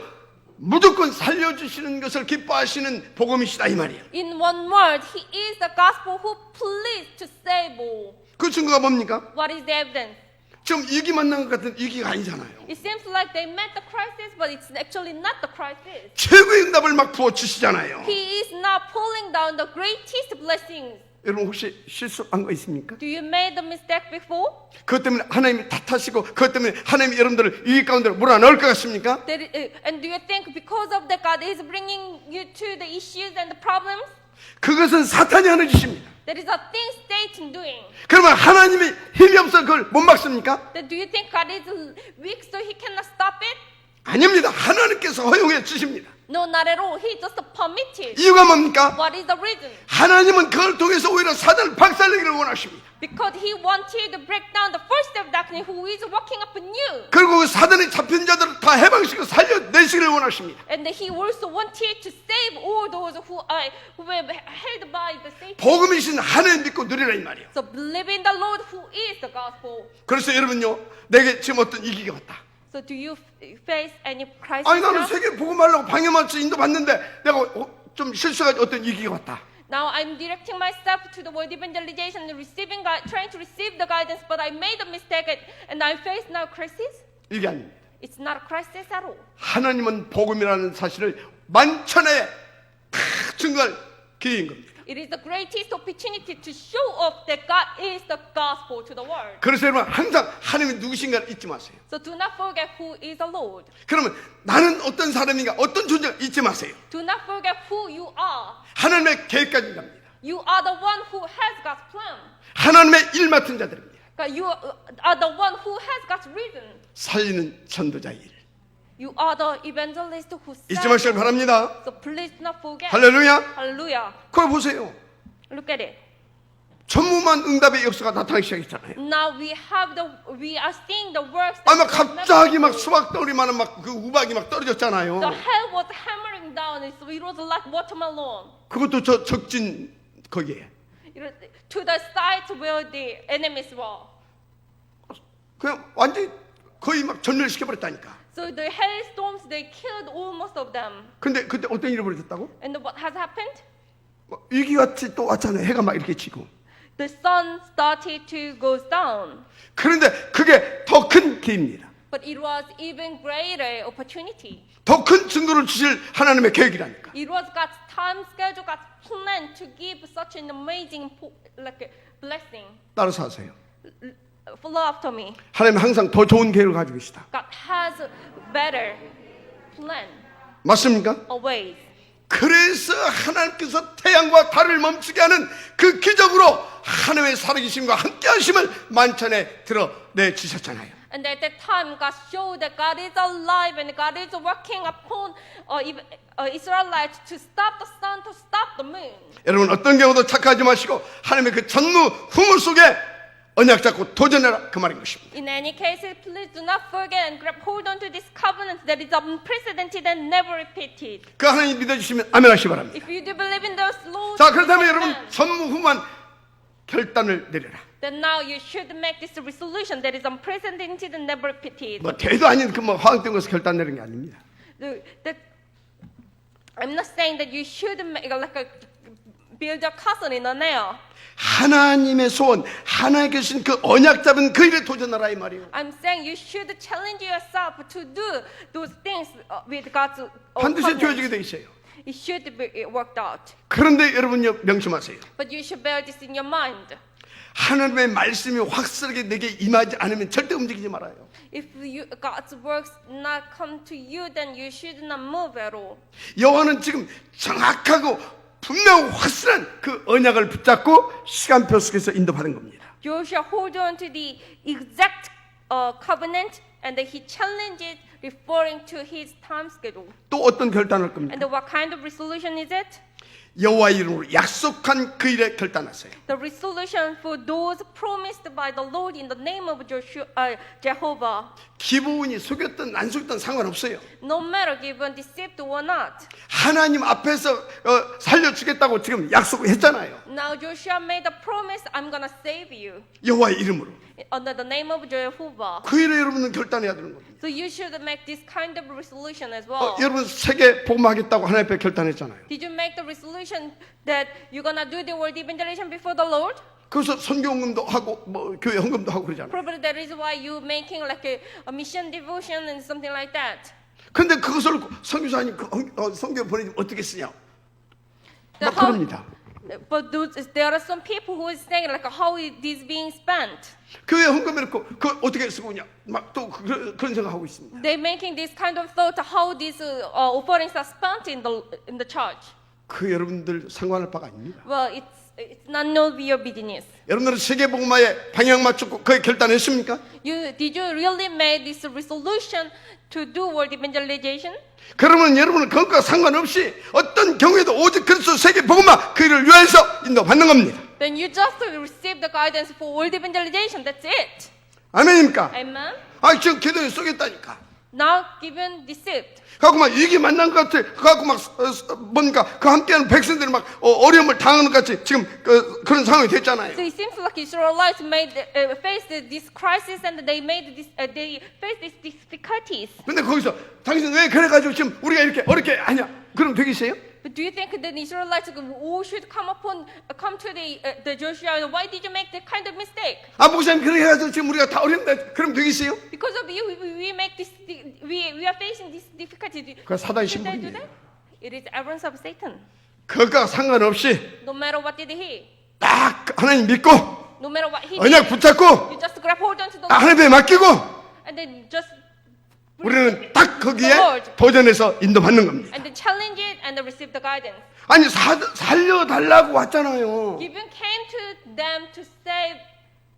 무조건 살려주시는 것을 기뻐하시는 복음이시다 이 말이에요. In one word, He is the gospel who pleased to save all. 그 증거가 뭡니까? What is the evidence? 지금 위기 만난 것 같은 위기가 아니잖아요. It seems like they met the crisis, but it's actually not the crisis. 최고의 응답을 막 부어주시잖아요. He is not pulling down the greatest blessings. 여러분 혹시 실수한 거 있습니까? Do you made the mistake before? 그것 때문에 하나님이 탓하시고 그것 때문에 하나님이 여러분들을 위기 가운데 몰아넣을 것 같습니까? And do you think because of that God is bringing you to the issues and the problems? 그것은 사탄이 하는 짓입니다. That is a thing Satan doing. 그러면 하나님이 힘이 없어 그걸 못 막습니까? Then do you think God is weak so He cannot stop it? 아닙니다. 하나님께서 허용해 주십니다. No, not at all. He just permitted. 이유가 뭡니까? What is the reason? 하나님은 그걸 통해서 오히려 사단을 박살내기를 원하십니다. Because he wanted to break down the first of darkness who is walking up anew. 그리고 그 사단에 잡힌 자들을 다 해방시켜 살려내시기를 원하십니다. And he also wanted to save all those who were held by the Satan. 복음이신 하나님 믿고 누리라 이 말이에요. So believe in the Lord who is the gospel. 그래서 여러분요, 내게 지금 어떤 위기가 왔다. So do you face any crisis 아니 나는 now? 세계 복음하려고 방해만서 인도 받는데 내가 좀 실수가 어떤 위기가 왔다. Now I'm directing myself to the word evangelization, receiving, trying to receive the guidance, but I made a mistake and I face now crisis. 이게 아닙니다. It's not a crisis at all. 하나님은 복음이라는 사실을 만천에 다 증거할 기회인 겁니다. It is the greatest opportunity to show off that God is the gospel to the world. 그래서 여러분 항상 하나님이 누구신가를 잊지 마세요. So do not forget who is the Lord. 그러면 나는 어떤 사람인가, 어떤 존재가 잊지 마세요. Do not forget who you are. 하나님의 계획까지 갑니다. You are the one who has God's plan. 하나님의 일 맡은 자들입니다. You are the one who has God's reason. 살리는 전도자의 일. You are the evangelist who 잊지 said. 마시길 바랍니다. So please do not forget. 할렐루야. Hallelujah. 그걸 보세요. Look at it. 전무만 응답의 역사가 나타나기 시작했잖아요. Now we are seeing the works. 아마 that was 갑자기 never 막 before. 수박 덩어리만한 막 그 우박이 막 떨어졌잖아요. The hell was hammering down. So it was like watermelon. 그것도 저 적진 거기에. It was to the site where the enemies were. 그냥 완전히 거의 막 전멸시켜 버렸다니까. So the hailstorms, they killed almost of them. 근데 그때 어떤 일이 벌어졌다고? And what has happened? 위기같이 또 왔잖아요. 해가 막 이렇게 지고. The sun started to go down. 그런데 그게 더 큰 기회입니다. But it was even greater opportunity. 더 큰 증거를 주실 하나님의 계획이라니까. It was God's time schedule, God's plan to give such an amazing blessing. 따라서 하세요. Follow after me. 하나님은 항상 더 좋은 계획을 가지고 계시다. God has a better plan 맞습니까? always. 그래서 하나님께서 태양과 달을 멈추게 하는 그 기적으로 하나님의 살아계심과 함께하심을 만찬에 드러내 주셨잖아요. And at that time, God showed that God is alive and God is working upon Israelites to stop the sun, to stop the moon. 여러분 어떤 경우도 착각하지 마시고 하나님의 그 전무 후물 속에 언약 잡고 도전해라 그 말인 것입니다. In any case, please do not forget and grab hold on to this covenant that is unprecedented and never repeated. 그 하나님 믿어주시면 아멘 하시기 바랍니다. If you do believe in those laws, 자 그렇다면 여러분 전무후무한 결단을 내려라. then now you should make this resolution that is unprecedented and never repeated. 뭐 대도 아닌 그 뭐 화학된 것을 결단 내리는 게 아닙니다. I'm not saying that you should make build a castle in a nail. 하나님의 소원, 하나님께 주신 그 언약 잡은 그 일에 도전하라 이 말이에요. I'm saying you should challenge yourself to do those things with God's 반드시 covenant. 되어지게 돼 있어요. It should be worked out. 그런데 여러분요 명심하세요. But you should bear this in your mind. 하나님의 말씀이 확실하게 내게 임하지 않으면 절대 움직이지 말아요. If God's works not come to you, then you should not move at all. 여호와는 지금 정확하고 분명 확실한 그 언약을 붙잡고 시간표 속에서 인도하는 겁니다. Joshua hold on to the exact covenant, and he challenges referring to his time schedule. 또 어떤 결단을 겁니까? And what kind of resolution is it? 여호와 이름으로 약속한 그 일에 결단하세요. The resolution for those promised by the Lord in the name of Jehovah. 기부인이 속였든 안 속였든 상관없어요. No matter given deceived or not. 하나님 앞에서 살려주겠다고 지금 약속했잖아요. Now Joshua made a promise, I'm gonna save you 여호와의 이름으로. under the name of Jehovah. 그 일에 여러분은 결단해야 되는 겁니다. So you should make this kind of resolution as well. 여러분 세계 복음하겠다고 하나님 앞에 결단했잖아요. Did you make the resolution that you're gonna do the word evangelization before the Lord? 그래서 선교헌금도 하고 뭐 교회 헌금도 하고 그러잖아요. Probably that is why you making like a mission devotion and something like that. 근데 그것을 선교사님 선교 보내주면 어떻게 쓰냐? 막 how- 그럽니다. But there are some people who is saying like how is this being spent? 교회 헌금해놓고 그 어떻게 쓰고 있냐? 막 또 그런 생각하고 있습니다. They're making this kind of thought how these offerings are spent in the church. 그 여러분들 상관할 바가 아닙니다. Well, it's not none of your business. 여러분들은 세계복음화에 방향 맞추고 그에 결단했습니까? Did you really make this resolution to do world evangelization? 그러면 여러분은 그것과 상관없이 어떤 경우에도 오직 그리스도 세계복음화 그를 위해서 인도받는 겁니다. Then you just receive the guidance for world evangelization. That's it. 아멘입니까? Amen. 아, 지금 기도에 쏘겠다니까. Now given deceived. 갖고 막 위기 만난 것 같아. 갖고 막 뭔가 그 함께하는 백성들이 막 어려움을 당하는 것 같이 지금 그런 상황이 됐잖아요. So it seems like Israelites made faced this crisis and they faced these difficulties. 근데 거기서 당신 왜 그래가지고 지금 우리가 이렇게 어렵게 하냐? 그럼 되겠어요? But do you think that the Israelites all should come to the Joshua? Why did you make that kind of mistake? 아, 목사님 그렇게 해가지고 지금 우리가 다 어렵다. 그럼 되겠어요? Because of you, we make this. We are facing this difficulty. 그 사단의 Should I do 신분이에요. that? It is evidence of Satan. 그것과 상관없이 No matter what did he, 딱 하나님 믿고 no matter what he 언약 did, 붙잡고 you just grab hold onto the 딱 Lord 하나님에 맡기고 and then just 우리는 딱 거기에 the Lord. 도전해서 인도받는 겁니다. and then challenge it and then receive the guidance. 아니 살려달라고 왔잖아요. Gibeon came to them to save,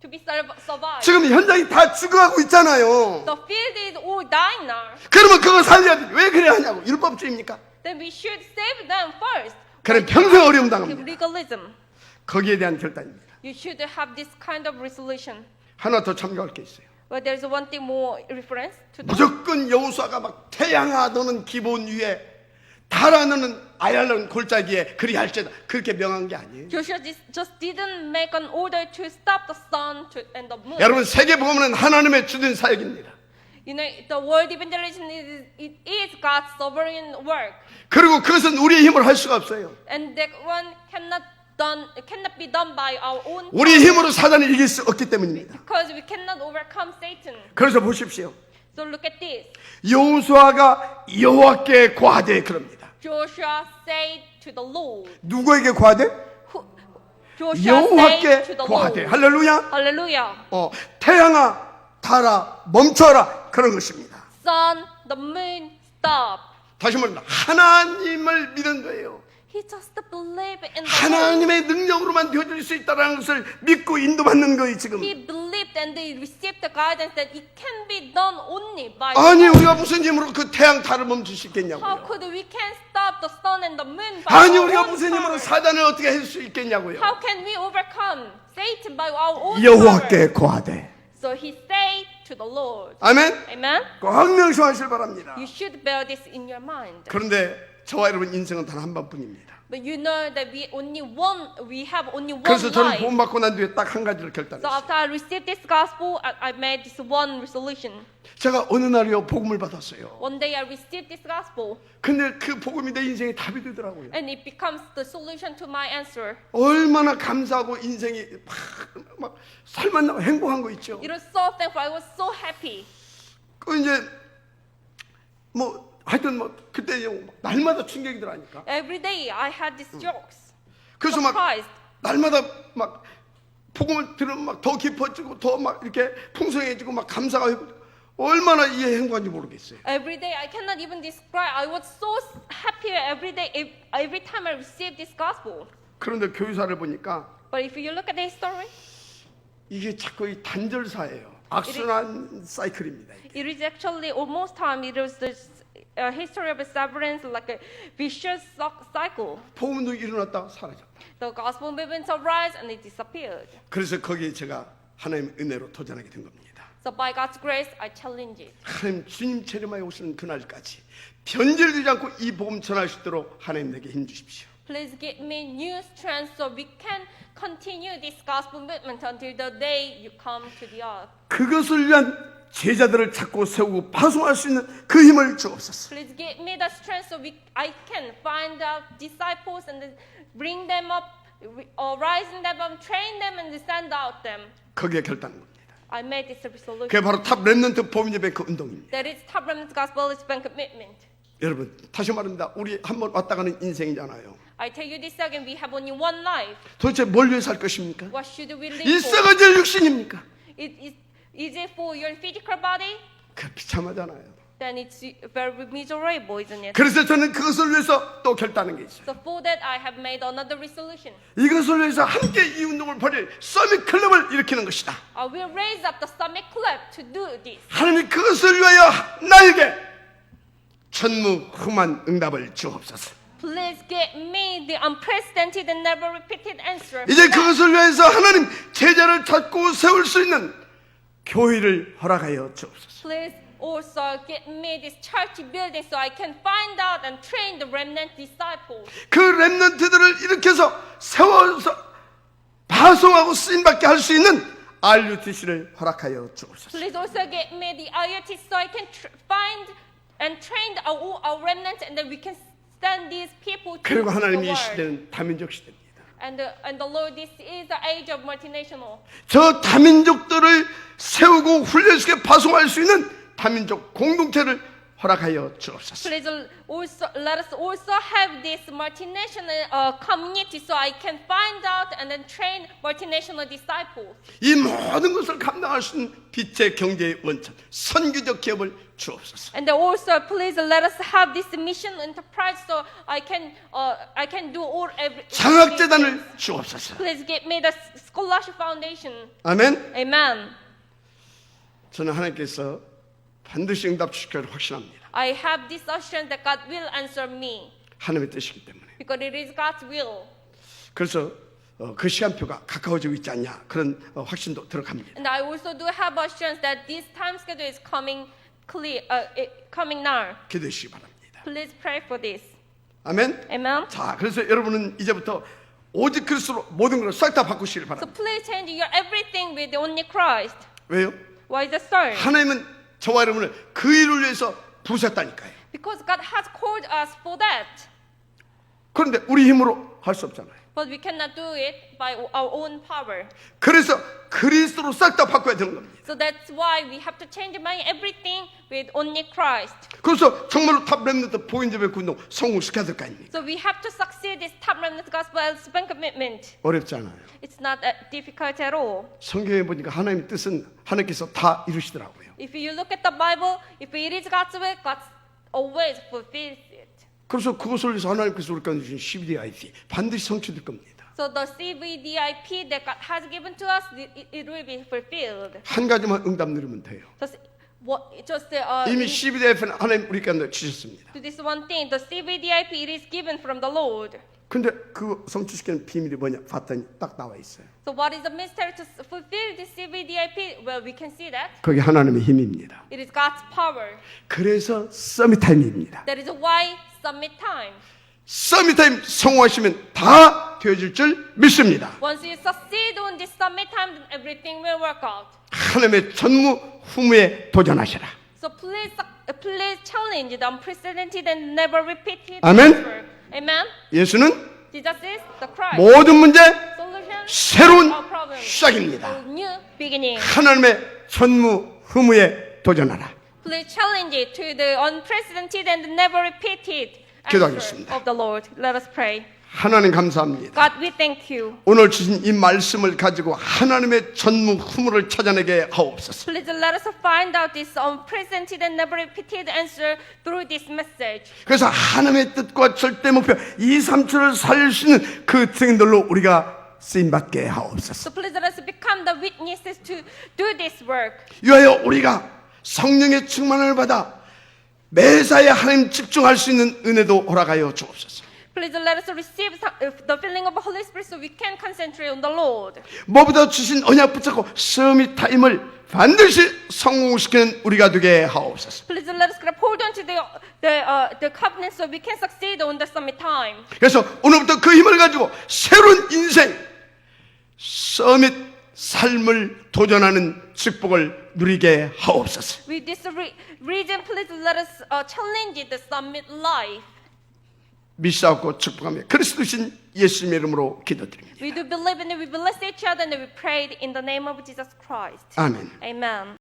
to be survived. 지금 현장이 다 죽어가고 있잖아요. The field is all dying now. 그러면 그거 살려야 돼. 왜 그래야 하냐고. 율법주의입니까? Then we should save them first. 그럼 평생 어려움 당합니다. Legalism. 거기에 대한 결단입니다. You should have this kind of resolution. 하나 더 참고할 게 있어요. But there's one thing more reference to that. 무조건 여호수아가 막 태양아 너는 기본 위에 달아 너는 아얄런 골짜기에 그리 할지다 그렇게 명한 게 아니에요. Joshua just didn't make an order to stop the sun and the moon. 여러분 세계복음은 하나님의 주된 사역입니다. You know, the world evangelism is God's sovereign work, 그리고 그것은 우리의 힘으로 할 수가 없어요. and that one cannot be done by our own. 우리 힘으로 사단을 이길 수 없기 때문입니다. Because we cannot overcome Satan. 그래서 보십시오. So look at this. 여호수아가 여호와께 고하되 그럽니다. Joshua said to the Lord. 누구에게 고하되? Joshua said to 여호와께 the 고하되. Lord. 할렐루야. Hallelujah. 태양아 달아 멈춰라 그런 것입니다. Sun, the moon, stop. 다시 말합니다. 하나님을 믿은 거예요. He just believed in the Lord. 하나님의 능력으로만 되어질 수 있다는 것을 믿고 인도받는 거예요 지금. He believed and they received the guidance that it can be done only by 아니 God. 우리가 무슨 힘으로 그 태양 달을 멈출 수 How 있겠냐고요. could we can stop the sun and the moon by 아니 our 우리가 own 무슨 power? 힘으로 사단을 어떻게 할 수 있겠냐고요. How can we overcome Satan by our own power? 여호와께 고하되. So he said to the Lord. 아멘. Amen. 꼭 명심하시길 바랍니다. You should bear this in your mind. 그런데 저와 여러분 인생은 단 한 번뿐입니다. But you know that we have only one 그래서 저는 life. 구원 받고 난 뒤에 딱 한 가지를 So 결단했어요. after I received this gospel, I made this one resolution. 제가 어느 날이요 복음을 받았어요. One day I received this gospel, 근데 그 복음이 내 인생의 답이 되더라고요. and it becomes the solution to my answer. 얼마나 감사하고 인생이 막 살만나고 행복한 거 있죠. It was so thankful. I was so happy. 그 이제 뭐 하여튼 뭐 그때 날마다 충격이 들어가니까. Every day I had these jokes. 그래서 막 Surprised. 날마다 막 복음을 들으면 막 더 깊어지고 더 막 이렇게 풍성해지고 막 감사가 되고 얼마나 이게 행복한지 모르겠어요. Every day I cannot even describe. I was so happy every day, every time I received this gospel. 그런데 교회사를 보니까 But if you look at the history, 이게 자꾸 이 단절사예요. 악순환 사이클입니다. it is actually almost time. It was the history of severance, like a vicious cycle. 복음도 일어났다 사라졌다. The gospel movement arise and it disappeared. 그래서 거기에 제가 하나님의 은혜로 도전하게 된 겁니다. So by God's grace, I challenge it. 하나님 주님 체험하여 오시는 그날까지 변절되지 않고 이 복음 전할 수 있도록 하나님 내게 힘 주십시오. Please give me new strength so we can continue this gospel movement until the day you come to the earth. 그것을 위한 제자들을 찾고 세우고 파송할 수 있는 그 힘을 주옵소서. Please give me the strength so I can find out disciples and bring them up, rise them up, train them and send out them. 거기에 결단한 겁니다. I made this resolution. 그게 바로 탑 렘넌트 보험예배그 운동입니다. That is Top Remnant Gospel Bank commitment. 여러분 다시 말합니다. 우리 한번 왔다 가는 인생이잖아요. I tell you this again, we have only one life. 도대체 뭘 위해서 할 것입니까? What should we live 이 for? 썩어질 육신입니까? Is it for your physical body? 그 비참하잖아요. then it's very miserable, isn't it? 그래서 저는 그것을 위해서 또 결단한 게 있어요. So for that, I have made another resolution. 이것을 위해서 함께 이 운동을 벌일 서밋 클럽을 일으키는 것이다. I will raise up the Summit Club to do this. 하나님 그것을 위하여 나에게 전무후무한 응답을 주옵소서. Please give me the unprecedented and never repeated answer. 이제 그것을 위해서 하나님 제자를 찾고 세울 수 있는 교회를 허락하여 주옵소서. Please also give me this church building so I can find out and train the remnant disciples. 그 렘넌트들을 일으켜서 세워서 파송하고 쓰임받게 할 수 있는 RUTC를 허락하여 주옵소서. Please also give me the IoT so I can find and train our remnant and then we can send these people to 그리고 the 하나님 이 world. 시대는 다민족 시대입니다. And the Lord, this is the age of multinational. 저 다민족들을 세우고 훈련시켜 파송할 수 있는 다민족 공동체를 허락하여 주옵소서. Please also let us also have this multinational community so I can find out and then train multinational disciples. 이 모든 것을 감당할 수 있는 빛의 경제의 원천, 선교적 기업을 주옵소서. And then also please let us have this mission enterprise so I can do all every. 장학재단을 주옵소서. Please give me the scholarship foundation. 아멘. Amen. 저는 하나님께서 반드시 응답 주실 걸 확신합니다. I have this assurance that God will answer me 하나님의 뜻이기 때문에. because it is God's will. 그래서 그 시간표가 가까워지고 있지 않냐 그런 확신도 들어갑니다. And I also do have assurance that this time schedule is coming clear, coming now. 기도해 주시기 바랍니다. Please pray for this. 아멘. Amen. 자, 그래서 여러분은 이제부터 오직 그리스도로 모든 것을 싹 다 바꾸시길 So 바랍니다. please change your everything with only Christ. 왜요? Why is that so? 하나님은 저와 여러분을 그 일을 위해서 부르셨다니까요. Because God has called us for that. 그런데 우리 힘으로 할 수 없잖아요. But we cannot do it by our own power. 그래서 그리스도로 싹 다 바꿔야 되는 겁니다. So that's why we have to change my everything with only Christ. 그래서 정말로 탑 렘넌트 보인제백 운동 성공시켜야 될 거 아닙니까? So we have to succeed this top remnant gospel and commitment. 어렵지 않아요. It's not difficult at all. 성경에 보니까 하나님의 뜻은 하나님께서 다 이루시더라고요. If you look at the Bible, if it is God's will, God always fulfills it. 그래서 그것을 위해서 하나님께서 우리 가운데 주신 CBDIT 반드시 성취될 겁니다. So the CVDIP that God has given to us, it will be fulfilled. 한 가지만 응답 누리면 돼요. 이미 To CBDIT는 하나님 우리 가운데 주셨습니다. this one thing, the CVDIP, it is given from the Lord. 근데 그 성취시키는 비밀이 뭐냐 봤더니 딱 나와 있어요. So what is the mystery to fulfill the CVDIP? Well, we can see that. 그게 하나님의 힘입니다. It is God's power. 그래서 서밋타임입니다. That is why summit time. 서밋타임 성공하시면 다 되어질 줄 믿습니다. Once you succeed on this summit time, then everything will work out. 하나님의 전무후무에 도전하시라. So please challenge the unprecedented and never repeated. Amen. answer. Amen. 예수는 Jesus is the Christ. 모든 문제 Solution. 새로운 All problems. 시작입니다. A new beginning. 하나님의 전무후무에 도전하라. Please challenge it to the unprecedented and never repeated answer 기도하겠습니다. of the Lord. Let us pray. 하나님 감사합니다. God, we thank you. 오늘 주신 이 말씀을 가지고 하나님의 전무후무를 찾아내게 하옵소서. Please let us find out this unprecedented and never repeated answer through this message. 그래서 하나님의 뜻과 절대 목표 2, 3초를 살릴 수 있는 그 증인들로 우리가 쓰임받게 하옵소서. So please let us become the witnesses to do this work. 위하여 우리가 성령의 충만을 받아 매사에 하나님 집중할 수 있는 은혜도 허락하여 주옵소서. Please let us receive the filling of the Holy Spirit so we can concentrate on the Lord. 무엇보다 주신 언약 붙잡고 서밋 타임을 반드시 성공시키는 우리가 되게 하옵소서. Please let us grab hold on to the covenant so we can succeed on the summit time. 그래서 오늘부터 그 힘을 가지고 새로운 인생 서밋 삶을 도전하는 축복을 누리게 하옵소서. With this reason, please let us challenge the summit life. 믿사옵고 축복하며 그리스도신 예수님의 이름으로 기도드립니다. We do believe and we bless each other and we pray in the name of Jesus Christ. 아멘. Amen.